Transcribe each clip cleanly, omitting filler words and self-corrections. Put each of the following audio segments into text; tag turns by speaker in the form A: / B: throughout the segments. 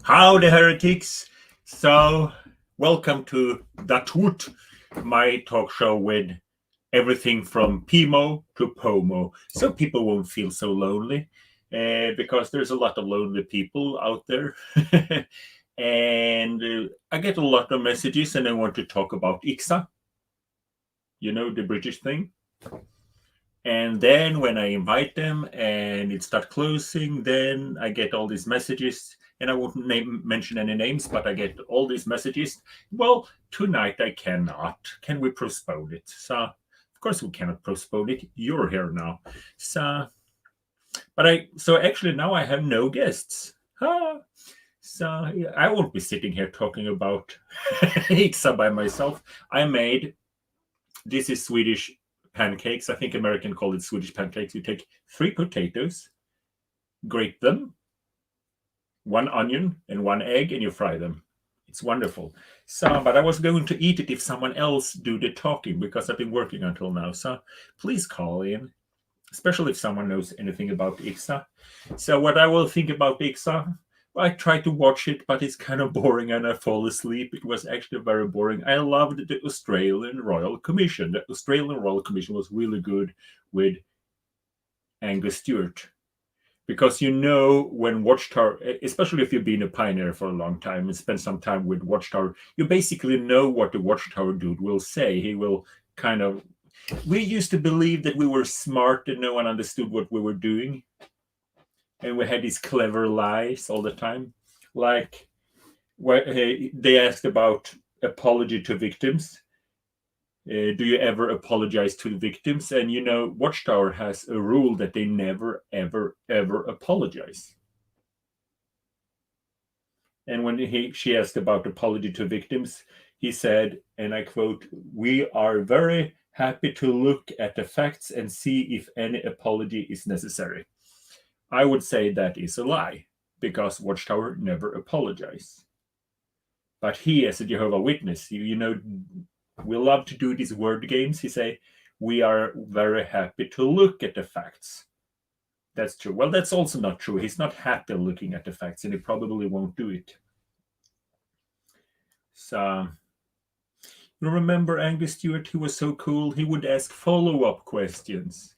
A: Howdy, heretics. So, welcome to Dat Woord, my talk show with everything from PMO to POMO, so people won't feel so lonely, because there's a lot of lonely people out there. And I get a lot of messages, and I want to talk about IICSA, the British thing. And then when I invite them and it starts closing, then I get all these messages, and I won't mention any names, but I get all these messages. Well, tonight I cannot. Can we postpone it? So, of course, we cannot postpone it. You're here now. So actually now I have no guests. So I won't be sitting here talking about IICSA by myself. This is Swedish pancakes. I think American call it Swedish pancakes. You take 3 potatoes, grate them, 1 onion and 1 egg, and you fry them. It's wonderful. But I was going to eat it if someone else do the talking, because I've been working until now. So please call in, especially if someone knows anything about IICSA. So what I will think about IICSA, I try to watch it, but it's kind of boring and I fall asleep. It was actually very boring. I loved the Australian Royal Commission. The Australian Royal Commission was really good with Angus Stewart. Because when Watchtower, especially if you've been a pioneer for a long time and spent some time with Watchtower, you basically know what the Watchtower dude will say. He will we used to believe that we were smart and no one understood what we were doing. And we had these clever lies all the time. Like, they asked about apology to victims. Do you ever apologize to the victims? And Watchtower has a rule that they never, ever, ever apologize. And when she asked about apology to victims, he said, and I quote, "We are very happy to look at the facts and see if any apology is necessary." I would say that is a lie, because Watchtower never apologizes. But he, as a Jehovah's Witness, we love to do these word games. He say, "We are very happy to look at the facts." That's true. Well, that's also not true. He's not happy looking at the facts, and he probably won't do it. So, you remember Angus Stewart? He was so cool. He would ask follow-up questions.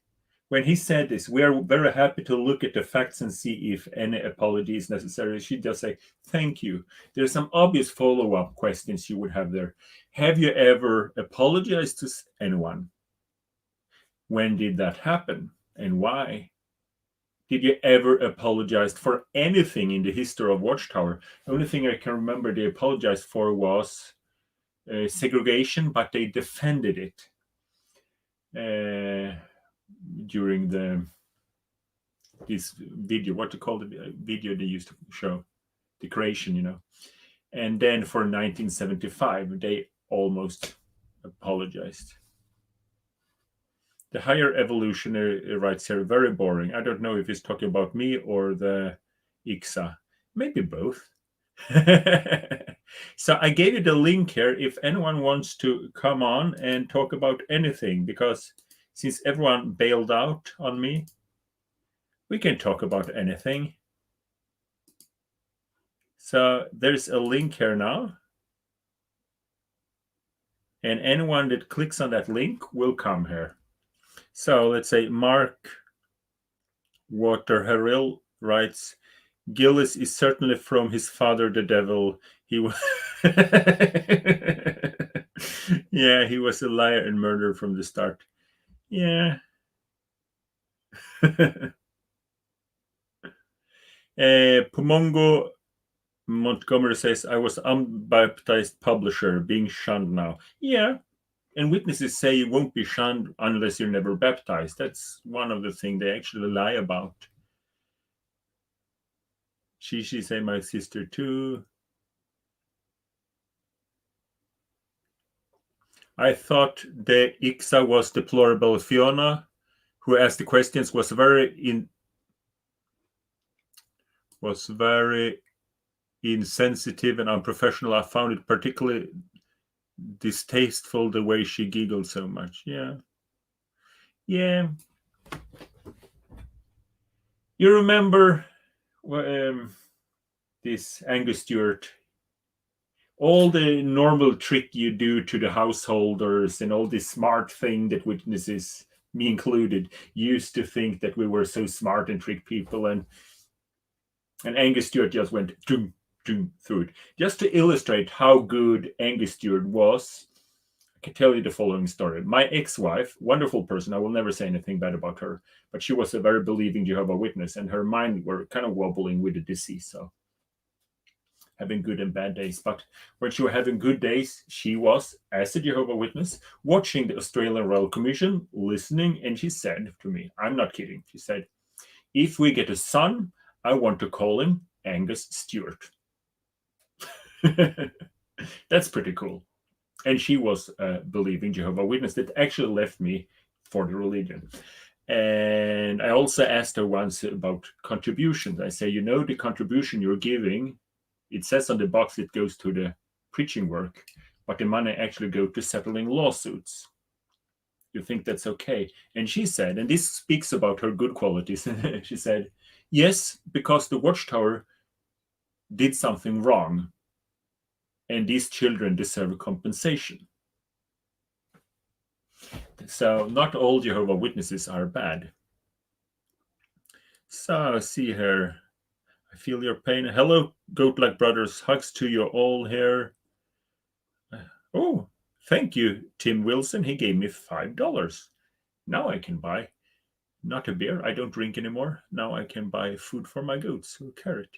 A: When he said this, "We are very happy to look at the facts and see if any apology is necessary," she'd just say, "Thank you." There's some obvious follow-up questions you would have there. Have you ever apologized to anyone? When did that happen and why? Did you ever apologize for anything in the history of Watchtower? The only thing I can remember they apologized for was segregation, but they defended it during this video, what to call the video they used to show, the creation, And then for 1975, they almost apologized. The higher evolutionary writes here, very boring. I don't know if he's talking about me or the IICSA. Maybe both. So I gave you the link here if anyone wants to come on and talk about anything, because since everyone bailed out on me, we can talk about anything. So there's a link here now. And anyone that clicks on that link will come here. So let's say Mark Waterherill writes, "Gillis is certainly from his father, the devil. He was yeah, he was a liar and murderer from the start." Yeah. Pomongo Montgomery says, "I was unbaptized publisher being shunned now." Yeah. And witnesses say you won't be shunned unless you're never baptized. That's one of the things they actually lie about. She say my sister too. I thought the IICSA was deplorable. Fiona, who asked the questions, was very insensitive and unprofessional. I found it particularly distasteful the way she giggled so much. Yeah. You remember this Angus Stewart, all the normal trick you do to the householders and all this smart thing that witnesses, me included, used to think that we were so smart and trick people, and Angus Stewart just went doom, doom through it. Just to illustrate how good Angus Stewart was, I can tell you the following story. My ex-wife, wonderful person, I will never say anything bad about her, but she was a very believing Jehovah's Witness, and her mind were kind of wobbling with the disease, so having good and bad days. But when she was having good days, she was, as a Jehovah's Witness, watching the Australian Royal Commission, listening, and she said to me, I'm not kidding, she said, if we get a son, I want to call him Angus Stewart. That's pretty cool. And she was a believing Jehovah's Witness that actually left me for the religion. And I also asked her once about contributions. I say, the contribution you're giving, it says on the box it goes to the preaching work, but the money actually goes to settling lawsuits. You think that's okay? And she said, and this speaks about her good qualities, she said, yes, because the Watchtower did something wrong, and these children deserve compensation. So not all Jehovah's Witnesses are bad. So see here. I feel your pain. Hello, Goat-like brothers. Hugs to you all here. Oh, thank you, Tim Wilson. He gave me $5. Now I can buy, not a beer. I don't drink anymore. Now I can buy food for my goats. A carrot.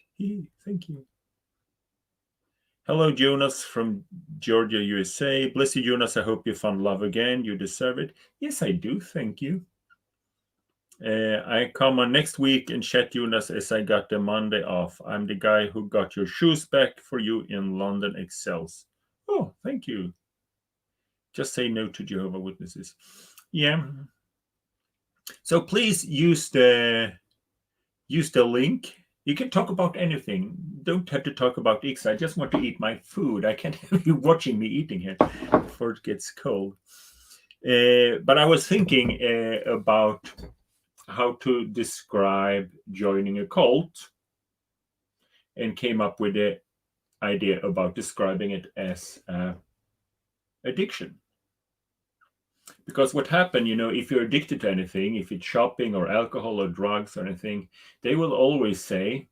A: Thank you. Hello, Jonas from Georgia, USA. Bless you, Jonas. I hope you found love again. You deserve it. Yes, I do. Thank you. I come on next week and chat, Jonas, as I got the Monday off. I'm the guy who got your shoes back for you in London Excels. Oh, thank you. Just say no to Jehovah's Witnesses. Yeah. So please use the link. You can talk about anything. Don't have to talk about IICSA. I just want to eat my food. I can't have you watching me eating here before it gets cold. But I was thinking about how to describe joining a cult, and came up with the idea about describing it as addiction. Because what happened, if you're addicted to anything, if it's shopping or alcohol or drugs or anything, they will always say,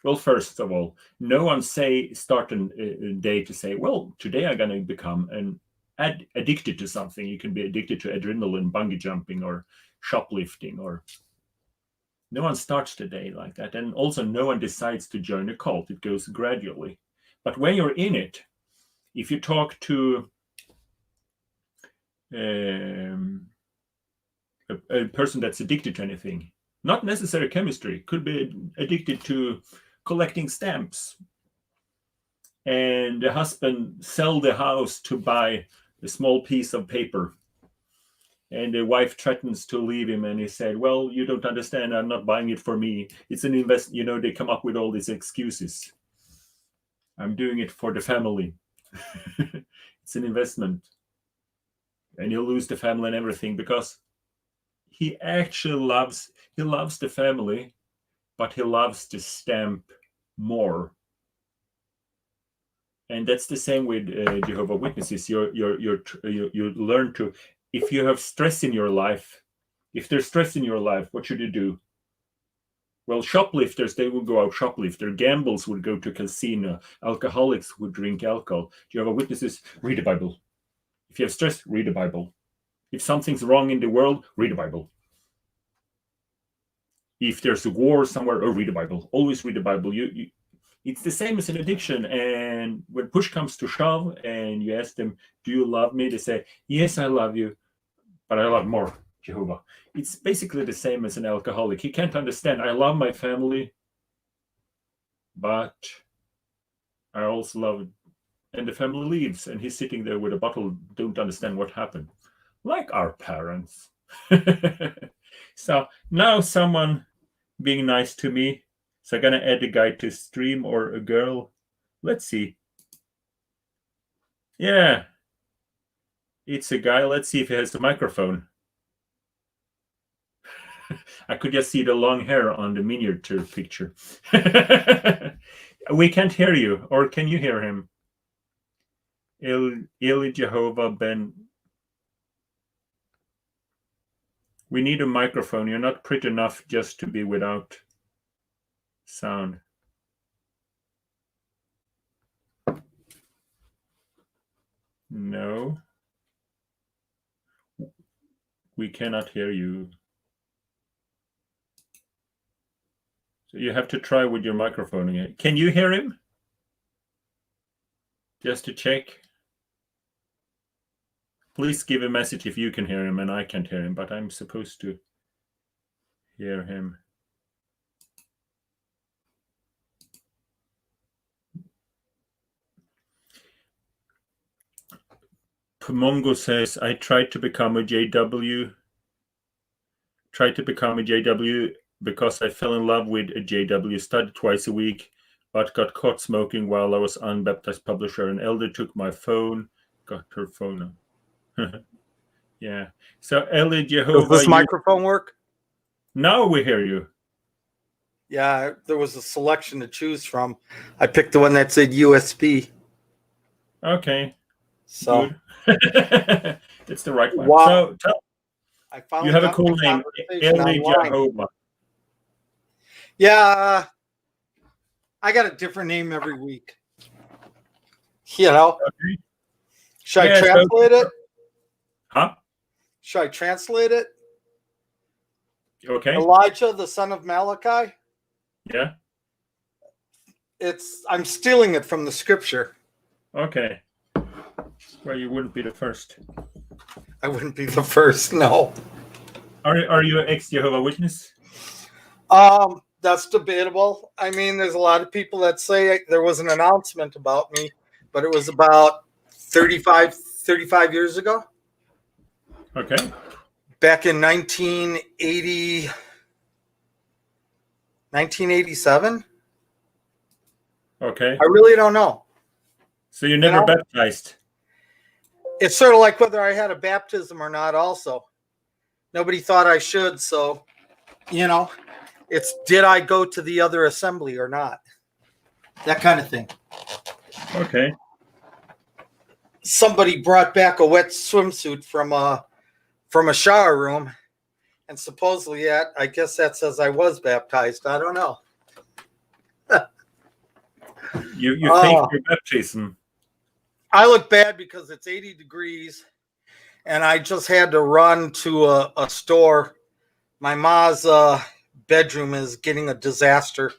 A: well, first of all, no one start a day to say, well, today I'm going to become addicted to something. You can be addicted to adrenaline, bungee jumping, or shoplifting, or no one starts the day like that. And also no one decides to join a cult. It goes gradually. But when you're in it, if you talk to a person that's addicted to anything, not necessarily chemistry, could be addicted to collecting stamps, and the husband sell the house to buy a small piece of paper, and the wife threatens to leave him, and he said, well, you don't understand, I'm not buying it for me, it's an investment. They come up with all these excuses. I'm doing it for the family. It's an investment, and you'll lose the family and everything, because he actually loves the family, but he loves the stamp more. And that's the same with Jehovah's Witnesses. You learn to, if you have stress in your life, if there's stress in your life, what should you do? Well, shoplifters, they would go out shoplifter. Gamblers would go to casino. Alcoholics would drink alcohol. Jehovah's Witnesses, read the Bible. If you have stress, read the Bible. If something's wrong in the world, read the Bible. If there's a war somewhere, read the Bible. Always read the Bible. It's the same as an addiction. And when push comes to shove and you ask them, do you love me? They say, yes, I love you, but I love more Jehovah. It's basically the same as an alcoholic. He can't understand, I love my family, but I also love it. And the family leaves, and he's sitting there with a bottle, don't understand what happened. Like our parents. So now someone being nice to me. So I'm going to add a guy to stream, or a girl. Let's see. Yeah. It's a guy. Let's see if he has the microphone. I could just see the long hair on the miniature picture. We can't hear you, or can you hear him? Eli Jehovah Ben. We need a microphone. You're not pretty enough just to be without sound. No. We cannot hear you. So you have to try with your microphone again. Can you hear him? Just to check. Please give a message if you can hear him and I can't hear him, but I'm supposed to hear him. Mongo says, I tried to become a JW. Because I fell in love with a JW, studied twice a week, but got caught smoking while I was unbaptized publisher. An elder took my phone, got her phone. Yeah. So Eli Jehovah.
B: Does this microphone work?
A: Now we hear you.
B: Yeah, there was a selection to choose from. I picked the one that said USB.
A: Okay.
B: So
A: it's the right one.
B: Wow.
A: So you have a cool name, Eli Jehovah.
B: Yeah, I got a different name every week. You know,
A: Okay.
B: Should I translate it?
A: Huh?
B: Should I translate it?
A: Okay.
B: Elijah, the son of Malachi.
A: Yeah.
B: I'm stealing it from the scripture.
A: Okay. Well, you wouldn't be the first.
B: I wouldn't be the first, no.
A: Are you an ex-Jehovah Witness?
B: That's debatable. I mean, there's a lot of people that say there was an announcement about me, but it was about 35 years ago.
A: Okay.
B: Back in 1987.
A: Okay.
B: I really don't know.
A: So you never baptized?
B: It's sort of like whether I had a baptism or not also. Nobody thought I should, so, it's did I go to the other assembly or not? That kind of thing.
A: Okay.
B: Somebody brought back a wet swimsuit from a shower room, and supposedly I guess that says I was baptized. I don't know.
A: You faked your baptism.
B: I look bad because it's 80 degrees, and I just had to run to a store. My ma's bedroom is getting a disaster.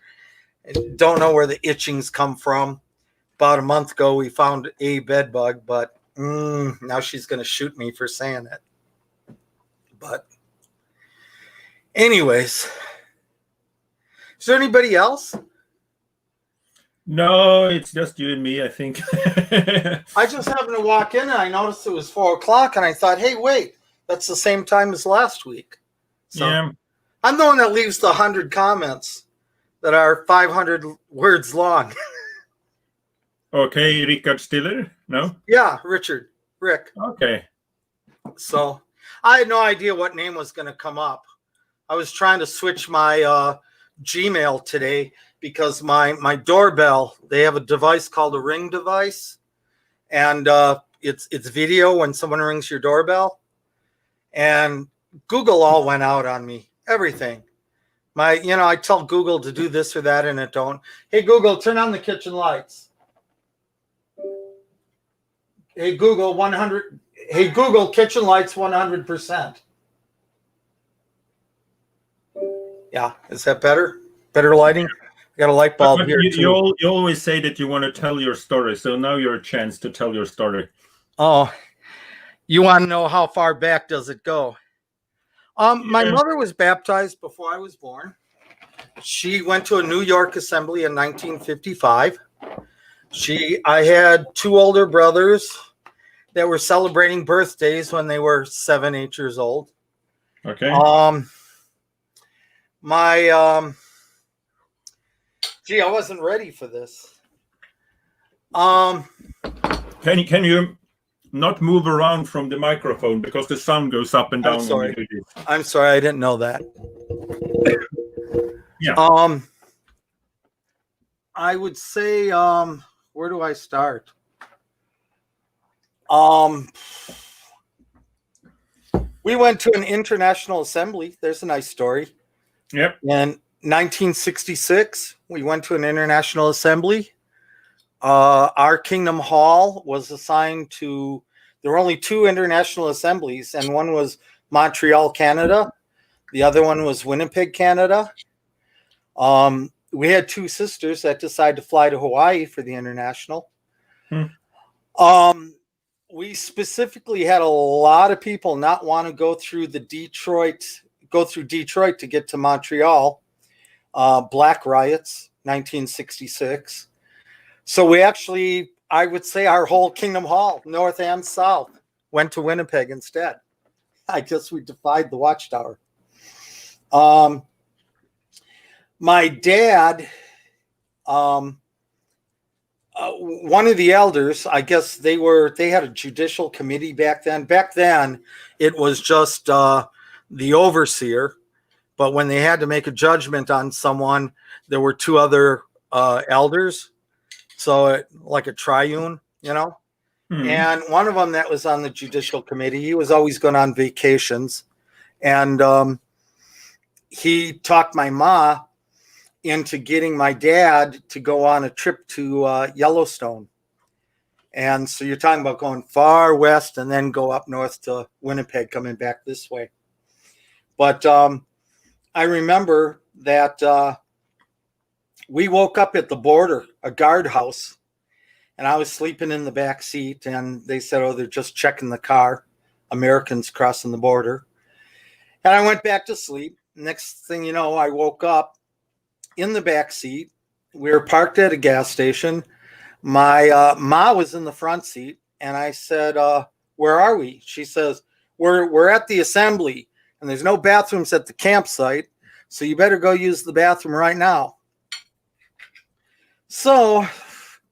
B: I don't know where the itchings come from. About a month ago, we found a bed bug, but now she's going to shoot me for saying it. But anyways, is there anybody else?
A: No, it's just you and me, I think.
B: I just happened to walk in and I noticed it was 4 o'clock and I thought, hey, wait, that's the same time as last week. So
A: yeah.
B: I'm the one that leaves the 100 comments that are 500 words long.
A: Okay, Richard Stiller? No?
B: Yeah, Rick.
A: Okay.
B: So I had no idea what name was going to come up. I was trying to switch my Gmail today because my doorbell, they have a device called a Ring device, and it's video when someone rings your doorbell, and Google all went out on me, everything. I tell Google to do this or that and it don't. Hey Google, turn on the kitchen lights. Hey Google, kitchen lights 100%. Yeah, is that better? Better lighting? I got a light bulb here too.
A: You always say that you want to tell your story, so now you're a chance to tell your story.
B: Oh, you want to know how far back does it go? My mother was baptized before I was born. She went to a New York assembly in 1955. I had 2 older brothers that were celebrating birthdays when they were 7, 8 years old.
A: Okay.
B: I wasn't ready for this.
A: Can you not move around from the microphone because the sound goes up and down?
B: I'm sorry, I didn't know that.
A: Yeah.
B: I would say, where do I start? We went to an international assembly. There's a nice story.
A: Yep.
B: In 1966, we went to an international assembly. Our Kingdom Hall was assigned to, there were only 2 international assemblies, and one was Montreal, Canada. The other one was Winnipeg, Canada. We had 2 sisters that decided to fly to Hawaii for the international. We specifically had a lot of people not want to go through Detroit to get to Montreal. Black riots, 1966. So we actually, I would say our whole Kingdom Hall, north and south, went to Winnipeg instead. I guess we defied the Watchtower. My dad, one of the elders, I guess they had a judicial committee back then. Back then, it was just the overseer. But when they had to make a judgment on someone, there were 2 other elders. So like a triune, you know. And one of them that was on the judicial committee, he was always going on vacations. And he talked my ma into getting my dad to go on a trip to Yellowstone. And so you're talking about going far west and then go up north to Winnipeg, coming back this way. But I remember that we woke up at the border, a guardhouse, and I was sleeping in the back seat, and they said, oh, they're just checking the car, Americans crossing the border. And I went back to sleep. Next thing you know, I woke up in the back seat. We were parked at a gas station. My ma was in the front seat, and I said, where are we? She says, we're at the assembly, and there's no bathrooms at the campsite, so you better go use the bathroom right now. So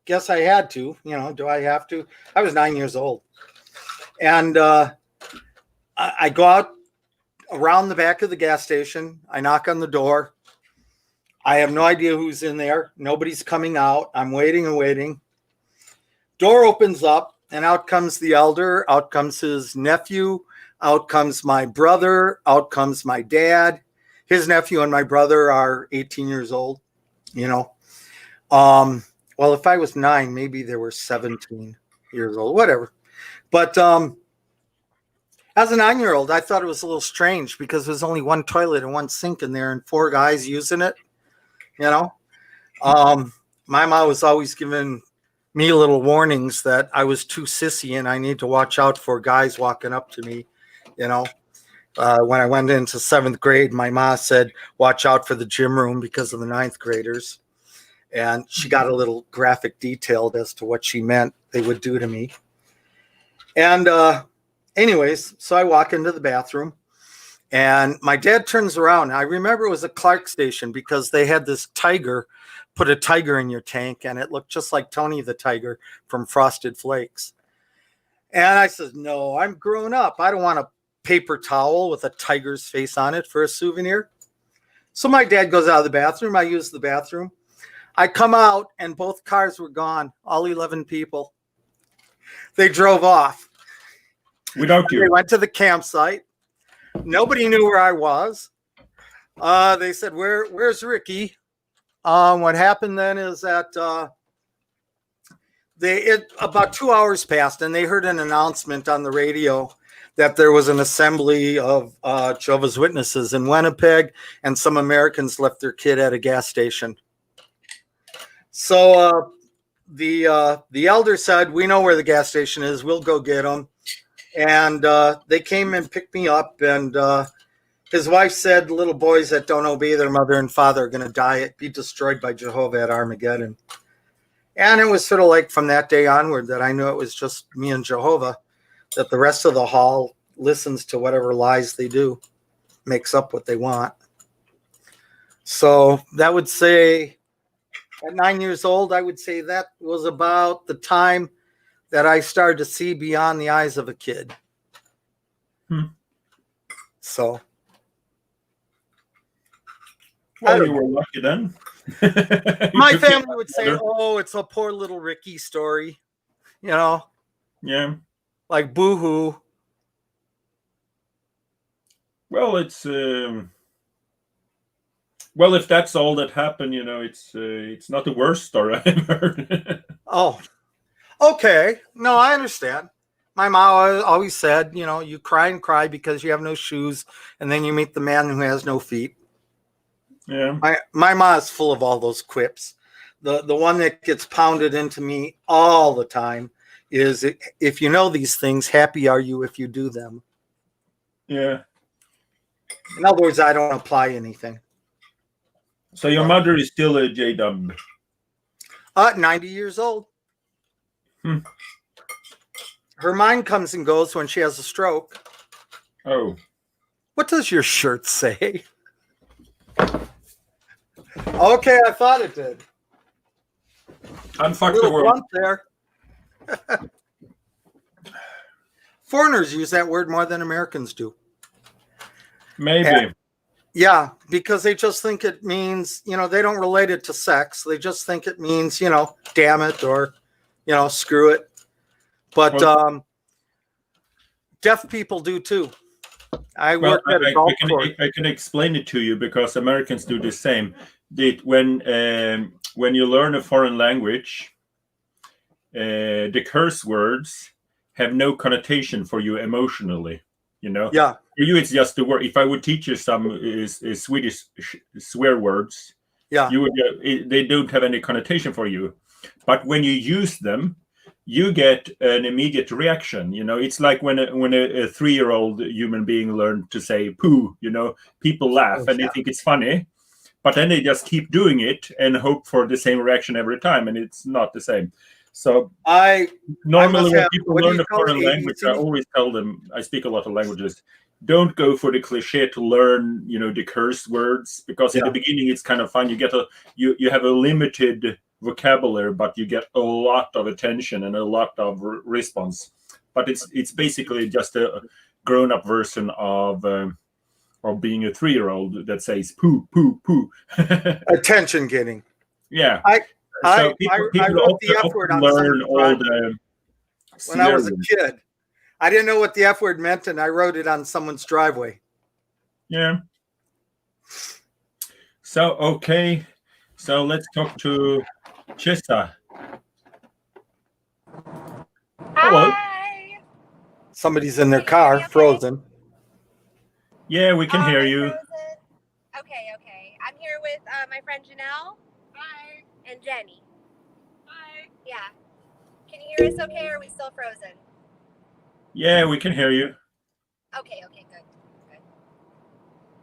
B: guess I had to, do I have to? I was 9 years old. And I go out around the back of the gas station. I knock on the door. I have no idea who's in there. Nobody's coming out. I'm waiting and waiting. Door opens up, and out comes the elder. Out comes his nephew. Out comes my brother. Out comes my dad. His nephew and my brother are 18 years old, Well, if I was 9, maybe they were 17 years old, whatever. But as a 9-year-old, I thought it was a little strange because there's only one toilet and one sink in there and 4 guys using it, My mom was always giving me little warnings that I was too sissy and I need to watch out for guys walking up to me, When I went into 7th grade, my mom said, watch out for the gym room because of the 9th graders. And she got a little graphic detailed as to what she meant they would do to me. And anyways, so I walk into the bathroom, and my dad turns around. I remember it was a Clark station because they had this tiger, put a tiger in your tank, and it looked just like Tony the Tiger from Frosted Flakes. And I said, no, I'm grown up. I don't want a paper towel with a tiger's face on it for a souvenir. So my dad goes out of the bathroom. I use the bathroom. I come out, and both cars were gone, all 11 people. They drove off.
A: Without you.
B: They went to the campsite. Nobody knew where I was. They said, where's Ricky? What happened then is that about 2 hours passed, and they heard an announcement on the radio that there was an assembly of Jehovah's Witnesses in Winnipeg, and some Americans left their kid at a gas station. So the elder said, we know where the gas station is. We'll go get them. And they came and picked me up. And his wife said, little boys that don't obey their mother and father are going to be destroyed by Jehovah at Armageddon. And it was sort of like from that day onward that I knew it was just me and Jehovah, that the rest of the hall listens to whatever lies they do, makes up what they want. So that would say, at 9 years old, I would say that was about the time that I started to see beyond the eyes of a kid. So.
A: Well, you were lucky then.
B: My family would say, "Oh, it's a poor little Ricky story," you know.
A: Yeah.
B: Like boo-hoo.
A: Well, it's well, if that's all that happened, it's not the worst story I've heard.
B: Oh, okay. No, I understand. My mom always said, you cry and cry because you have no shoes, and then you meet the man who has no feet.
A: Yeah.
B: My mom is full of all those quips. The one that gets pounded into me all the time is, if you know these things, happy are you if you do them.
A: Yeah.
B: In other words, I don't apply anything.
A: So your mother is still a JW?
B: 90 years old.
A: Hmm.
B: Her mind comes and goes when she has a stroke.
A: Oh.
B: What does your shirt say? Okay, I thought it did.
A: Unfuck the world.
B: There. Foreigners use that word more than Americans do.
A: Maybe.
B: Yeah, because they just think it means, they don't relate it to sex. They just think it means, damn it, or, screw it. But deaf people do too. I work at a golf course.
A: I can explain it to you because Americans do the same. When you learn a foreign language, the curse words have no connotation for you emotionally.
B: Yeah.
A: For you, it's just the word. If I would teach you some Swedish swear words,
B: yeah,
A: you would. They don't have any connotation for you. But when you use them, you get an immediate reaction. It's like when a 3-year-old human being learned to say "poo." People laugh and they think it's funny, but then they just keep doing it and hope for the same reaction every time, and it's not the same. So normally when people learn a foreign language, I always tell them, I speak a lot of languages, don't go for the cliche to learn, the curse words, because in the beginning it's kind of fun. You have a limited vocabulary, but you get a lot of attention and a lot of response. But it's basically just a grown-up version of being a 3-year-old that says poo, poo, poo.
B: Attention getting.
A: Yeah.
B: I wrote the F word on
A: learn all the
B: when I was a kid. I didn't know what the F word meant, and I wrote it on someone's driveway.
A: Yeah. So, okay. So let's talk to Chisa. Hello.
C: Hi.
B: Somebody's in their car, frozen.
A: Yeah, we can hear you.
C: Okay. I'm here with my friend Janelle. Hi. And Jenny. Hi. Yeah. Can you hear us okay, or are we still frozen?
A: Yeah, we can hear you.
C: Okay, good.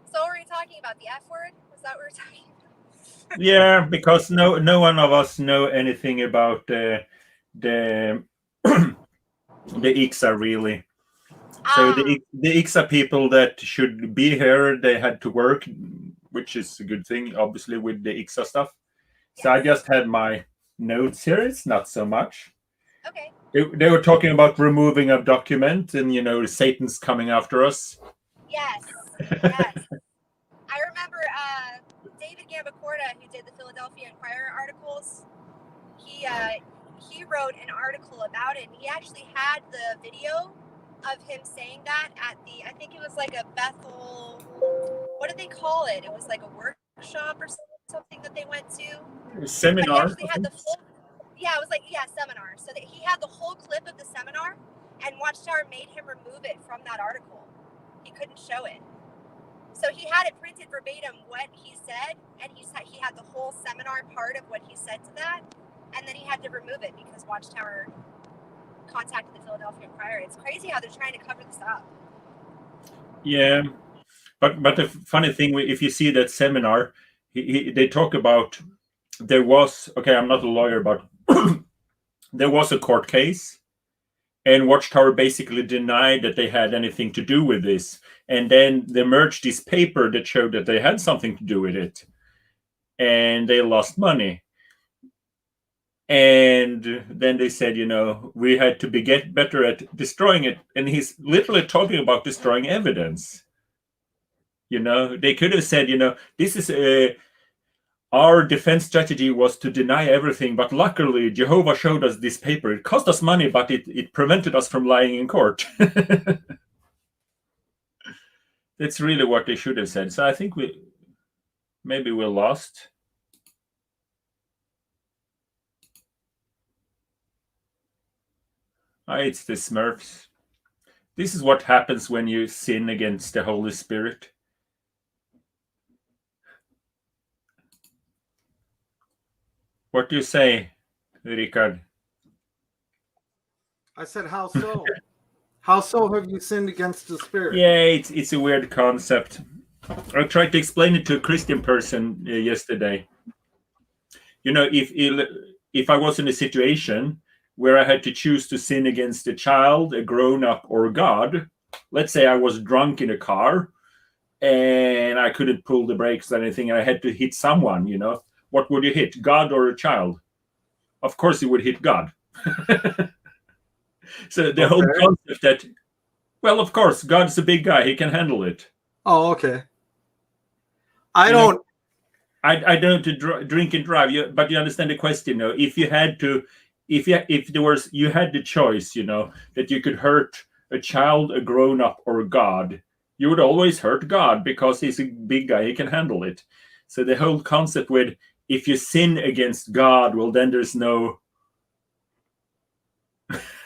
C: So what were we talking about? The F word? Was that what we were talking about?
A: Yeah, because no one of us know anything about the IICSA really. So the IICSA people that should be here, they had to work, which is a good thing, obviously, with the IICSA stuff. So I just had my notes here. It's not so much.
C: Okay.
A: They were talking about removing a document, and Satan's coming after us.
C: Yes. I remember David Gambacorta, who did the Philadelphia Inquirer articles. He wrote an article about it, and he actually had the video of him saying that at I think it was like a Bethel, what did they call it? It was like a workshop or something that they went to.
A: Seminar.
C: He actually had the full, it was seminar. So that he had the whole clip of the seminar, and Watchtower made him remove it from that article. He couldn't show it. So he had it printed verbatim what he said, and he had the whole seminar part of what he said to that, and then he had to remove it because Watchtower contacted the Philadelphia Inquirer. It's crazy how they're trying to cover this up.
A: Yeah, but the funny thing, if you see that seminar, they talk about there was, okay, I'm not a lawyer, but there was a court case, and Watchtower basically denied that they had anything to do with this. And then they merged this paper that showed that they had something to do with it, and they lost money. And then they said, we had to get better at destroying it. And he's literally talking about destroying evidence. They could have said, this is our defense strategy was to deny everything, but luckily Jehovah showed us this paper. It cost us money, but it prevented us from lying in court. That's really what they should have said. So I think maybe we lost. It's the Smurfs. This is what happens when you sin against the Holy Spirit. What do you say, Richard?
B: I said, how so? How so have you sinned against the Spirit?
A: Yeah, it's a weird concept. I tried to explain it to a Christian person yesterday. You know, if I was in a situation where I had to choose to sin against a child, a grown-up, or God, let's say I was drunk in a car and I couldn't pull the brakes or anything, and I had to hit someone, you know, what would you hit, God or a child? Of course you would hit God. So the whole concept that, well, of course, God's a big guy. He can handle it.
B: Oh, okay. I don't
A: drink and drive, but you understand the question, you know, if you had to, if you had the choice, you know, that you could hurt a child, a grown-up, or God, you would always hurt God because he's a big guy. He can handle it. So the whole concept with, if you sin against God, well, then there's no...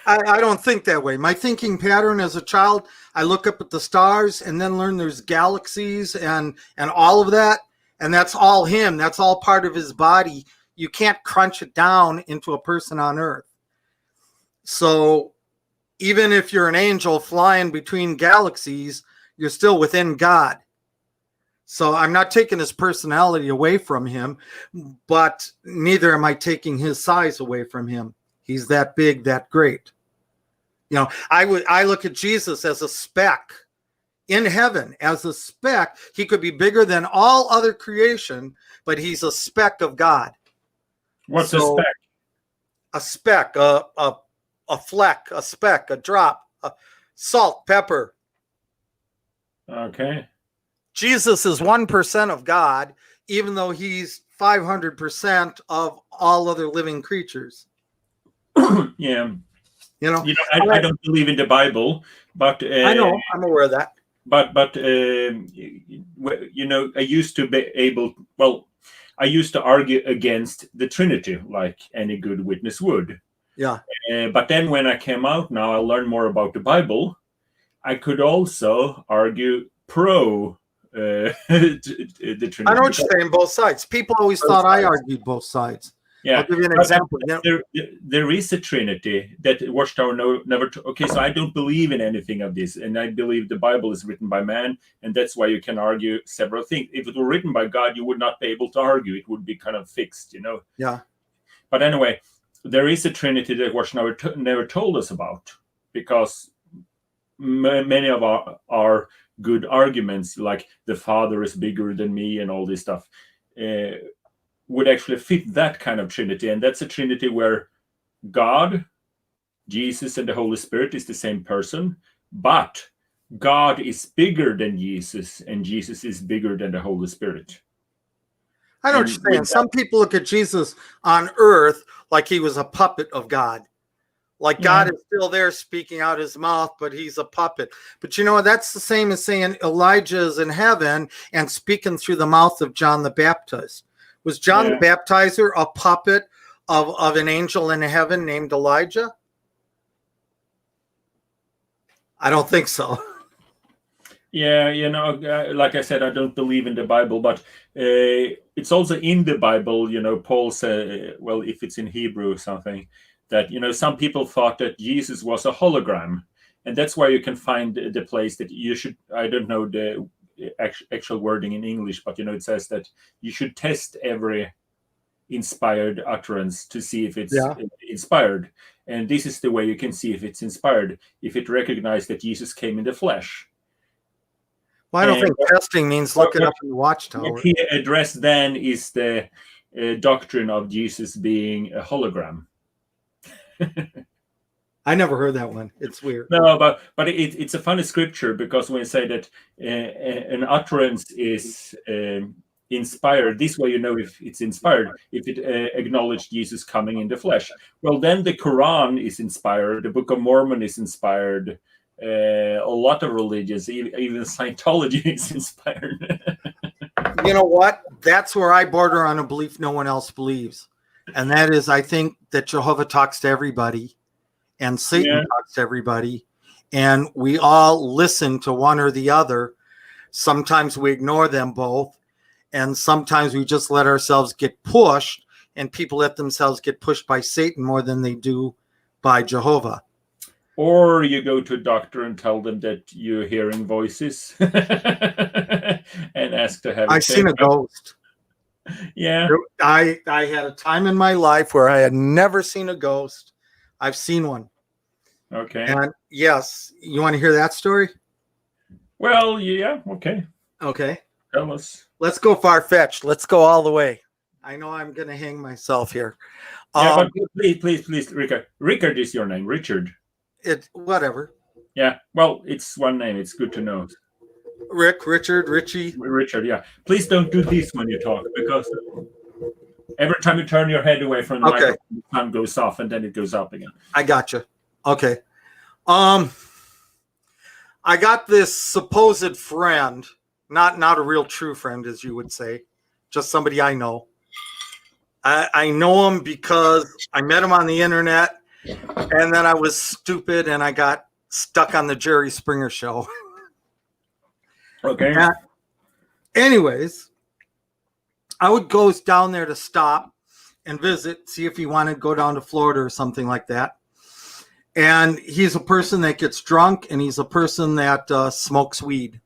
B: I don't think that way. My thinking pattern as a child, I look up at the stars and then learn there's galaxies and all of that. And that's all him. That's all part of his body. You can't crunch it down into a person on earth. So even if you're an angel flying between galaxies, you're still within God. So I'm not taking his personality away from him, but neither am I taking his size away from him. He's that big, that great. You know, I look at Jesus as a speck in heaven, as a speck. He could be bigger than all other creation, but he's a speck of God.
A: What's a speck?
B: A speck, a fleck, a speck, a drop, salt, pepper.
A: Okay.
B: Jesus is 1% of God, even though he's 500% of all other living creatures.
A: Yeah.
B: You know,
A: I don't believe in the Bible, but
B: I know, I'm aware of that.
A: But you know, I used to argue against the Trinity, like any good witness would.
B: Yeah.
A: But then when I came out, now I learned more about the Bible. I could also argue pro the Trinity.
B: I know what you're saying, both sides. People always thought I argued both sides.
A: Yeah,
B: I'll give you an example.
A: There is a Trinity that Watchtower never. Okay, so I don't believe in anything of this, and I believe the Bible is written by man, and that's why you can argue several things. If it were written by God, you would not be able to argue; it would be kind of fixed, you know.
B: Yeah.
A: But anyway, there is a Trinity that Watchtower never told us about, because many of our good arguments, like the Father is bigger than me and all this stuff, would actually fit that kind of Trinity. And that's a Trinity where God, Jesus, and the Holy Spirit is the same person, but God is bigger than Jesus, and Jesus is bigger than the Holy Spirit.
B: I know what you're saying. Some people look at Jesus on earth like he was a puppet of God. Like God is still there speaking out his mouth, but he's a puppet. But you know, that's the same as saying Elijah is in heaven and speaking through the mouth of John the Baptist. Was John the Baptizer a puppet of an angel in heaven named Elijah? I don't think so.
A: Yeah, you know, like I said, I don't believe in the Bible, but it's also in the Bible, you know, Paul said, well, if it's in Hebrew or something, that, you know, some people thought that Jesus was a hologram. And that's why you can find the place that you should, I don't know the actual wording in English, but, you know, it says that you should test every inspired utterance to see if it's inspired. And this is the way you can see if it's inspired, if it recognizes that Jesus came in the flesh.
B: Well, I don't think testing means looking up in the watchtower.
A: What he addressed then is the doctrine of Jesus being a hologram.
B: I never heard that one. It's weird.
A: No, but it's a funny scripture, because when you say that an utterance is inspired. This way you know if it's inspired, if it acknowledged Jesus coming in the flesh. Well, then the Quran is inspired, the Book of Mormon is inspired, a lot of religions, even Scientology is inspired.
B: You know what? That's where I border on a belief no one else believes. And that is, I think that Jehovah talks to everybody and Satan talks to everybody. And we all listen to one or the other. Sometimes we ignore them both. And sometimes we just let ourselves get pushed. And people let themselves get pushed by Satan more than they do by Jehovah.
A: Or you go to a doctor and tell them that you're hearing voices and ask to have it
B: I've seen a ghost.
A: Yeah.
B: I had a time in my life where I had never seen a ghost. I've seen one.
A: Okay.
B: And yes, you want to hear that story?
A: Well, yeah, okay.
B: Okay.
A: Tell us.
B: Let's go far-fetched. Let's go all the way. I know I'm going to hang myself here.
A: Yeah, but please, Richard. Richard is your name, Richard.
B: Whatever.
A: Yeah, well, it's one name. It's good to know.
B: Richard, Richie.
A: Richard, yeah. Please don't do this when you talk, because every time you turn your head away from the microphone, the sound goes off and then it goes up again.
B: I got you. Okay. I got this supposed friend, not a real true friend, as you would say, just somebody I know. I know him because I met him on the internet, and then I was stupid and I got stuck on the Jerry Springer show.
A: Okay.
B: Anyways, I would go down there to stop and visit, see if he wanted to go down to Florida or something like that. And he's a person that gets drunk, and he's a person that smokes weed.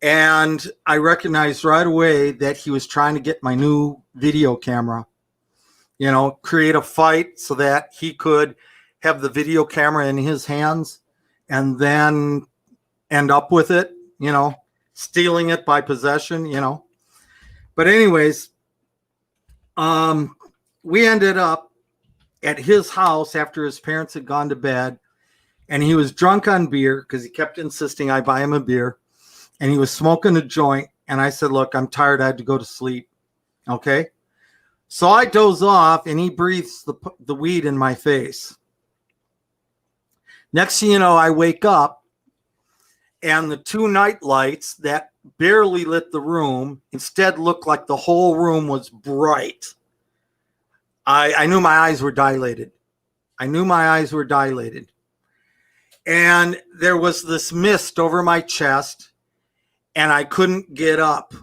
B: And I recognized right away that he was trying to get my new video camera, create a fight so that he could have the video camera in his hands and then end up with it, stealing it by possession, But anyways, we ended up at his house after his parents had gone to bed, and he was drunk on beer because he kept insisting I buy him a beer, and he was smoking a joint. And I said, look, I'm tired. I had to go to sleep. Okay. So I doze off, and he breathes the weed in my face. Next thing you know, I wake up, and the two night lights that barely lit the room instead looked like the whole room was bright. I knew my eyes were dilated. And there was this mist over my chest, and I couldn't get up.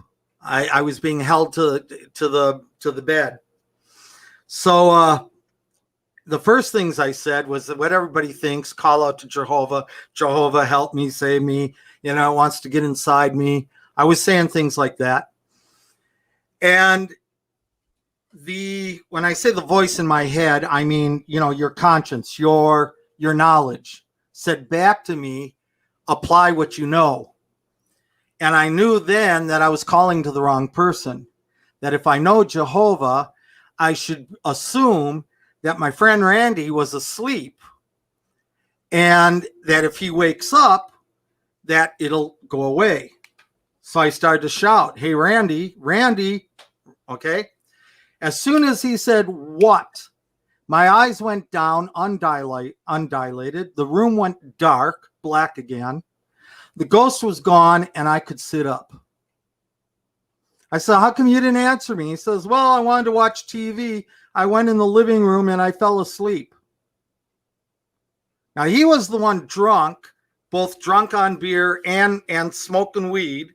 B: I was being held to the bed. So the first things I said was what everybody thinks: call out to Jehovah. Jehovah, help me, save me. Wants to get inside me. I was saying things like that. And when I say the voice in my head, I mean, your conscience, your knowledge said back to me, apply what you know. And I knew then that I was calling to the wrong person, that if I know Jehovah, I should assume that my friend Randy was asleep, and that if he wakes up, that it'll go away. So I started to shout, hey, Randy, okay? As soon as he said, what? My eyes went down, undilated. The room went dark, black again. The ghost was gone, and I could sit up. I said, how come you didn't answer me? He says, well, I wanted to watch TV. I went in the living room, and I fell asleep. Now, he was the one drunk, both drunk on beer and smoking weed.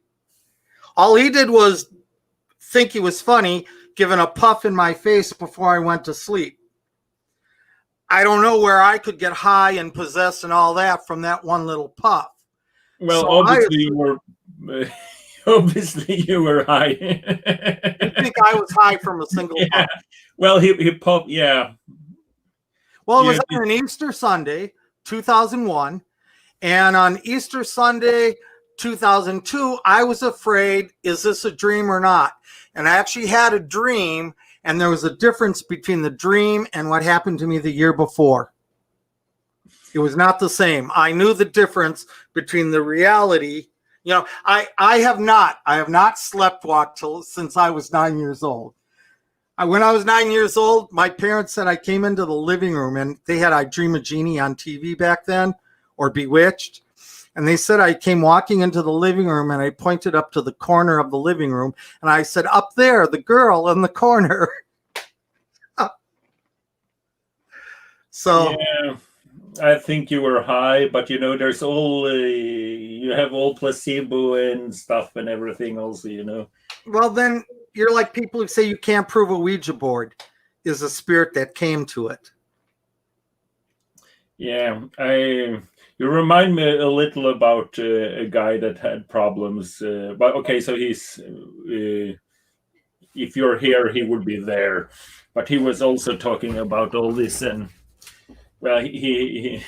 B: All he did was think he was funny, giving a puff in my face before I went to sleep. I don't know where I could get high and possessed and all that from that one little puff.
A: Well,
B: So
A: obviously you were high.
B: I think I was high from a single puff.
A: Well, he popped, yeah.
B: Well, it was on an Easter Sunday, 2001. And on Easter Sunday, 2002, I was afraid, is this a dream or not? And I actually had a dream, and there was a difference between the dream and what happened to me the year before. It was not the same. I knew the difference between the reality You know, I have not sleptwalked since I was 9 years old. When I was 9 years old, my parents said I came into the living room, and they had I Dream of Jeannie on TV back then, or Bewitched. And they said I came walking into the living room, and I pointed up to the corner of the living room, and I said, up there, the girl in the corner. So
A: yeah, I think you were high, but you know, there's all you have all placebo and stuff and everything also, you know.
B: well, then you're like people who say you can't prove a Ouija board is a spirit that came to it.
A: Yeah, you remind me a little about a guy that had problems. But okay, so he's if you're here, he would be there. But he was also talking about all this, and well, he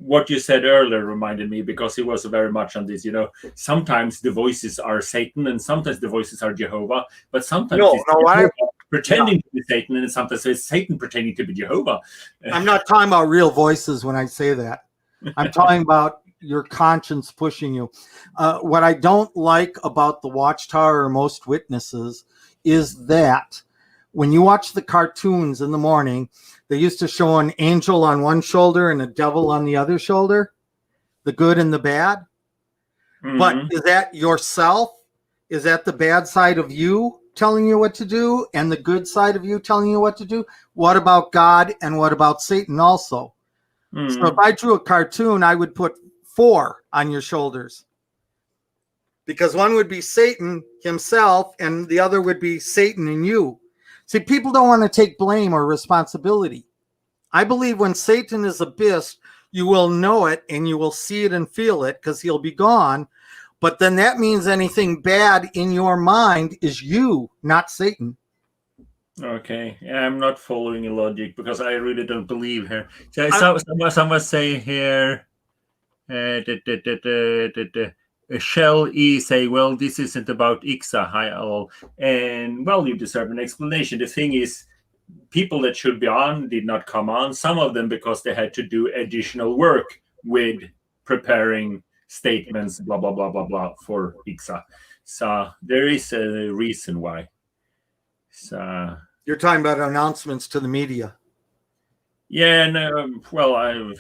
A: what you said earlier reminded me, because he was very much on this. You know, sometimes the voices are Satan, and sometimes the voices are Jehovah, but sometimes it's Jehovah pretending to be Satan, and sometimes it's Satan pretending to be Jehovah.
B: I'm not talking about real voices when I say that. I'm talking about your conscience pushing you. What I don't like about the Watchtower or Most Witnesses is that when you watch the cartoons in the morning, they used to show an angel on one shoulder and a devil on the other shoulder, the good and the bad. Mm-hmm. But is that yourself? Is that the bad side of you telling you what to do and the good side of you telling you what to do? What about God, and what about Satan also? Mm-hmm. So if I drew a cartoon, I would put 4 on your shoulders, because one would be Satan himself and the other would be Satan and you. See, people don't want to take blame or responsibility. I believe when Satan is abyssed, you will know it and you will see it and feel it, because he'll be gone. But then that means anything bad in your mind is you, not Satan.
A: Okay, I'm not following your logic, because I really don't believe here. So someone say here, Shell E say, well, this isn't about IICSA, hi all. And well, you deserve an explanation. The thing is, people that should be on did not come on. Some of them because they had to do additional work with preparing statements, blah, blah, blah, blah, blah, for IICSA. So there is a reason why. So
B: you're talking about announcements to the media.
A: Yeah, no, well, I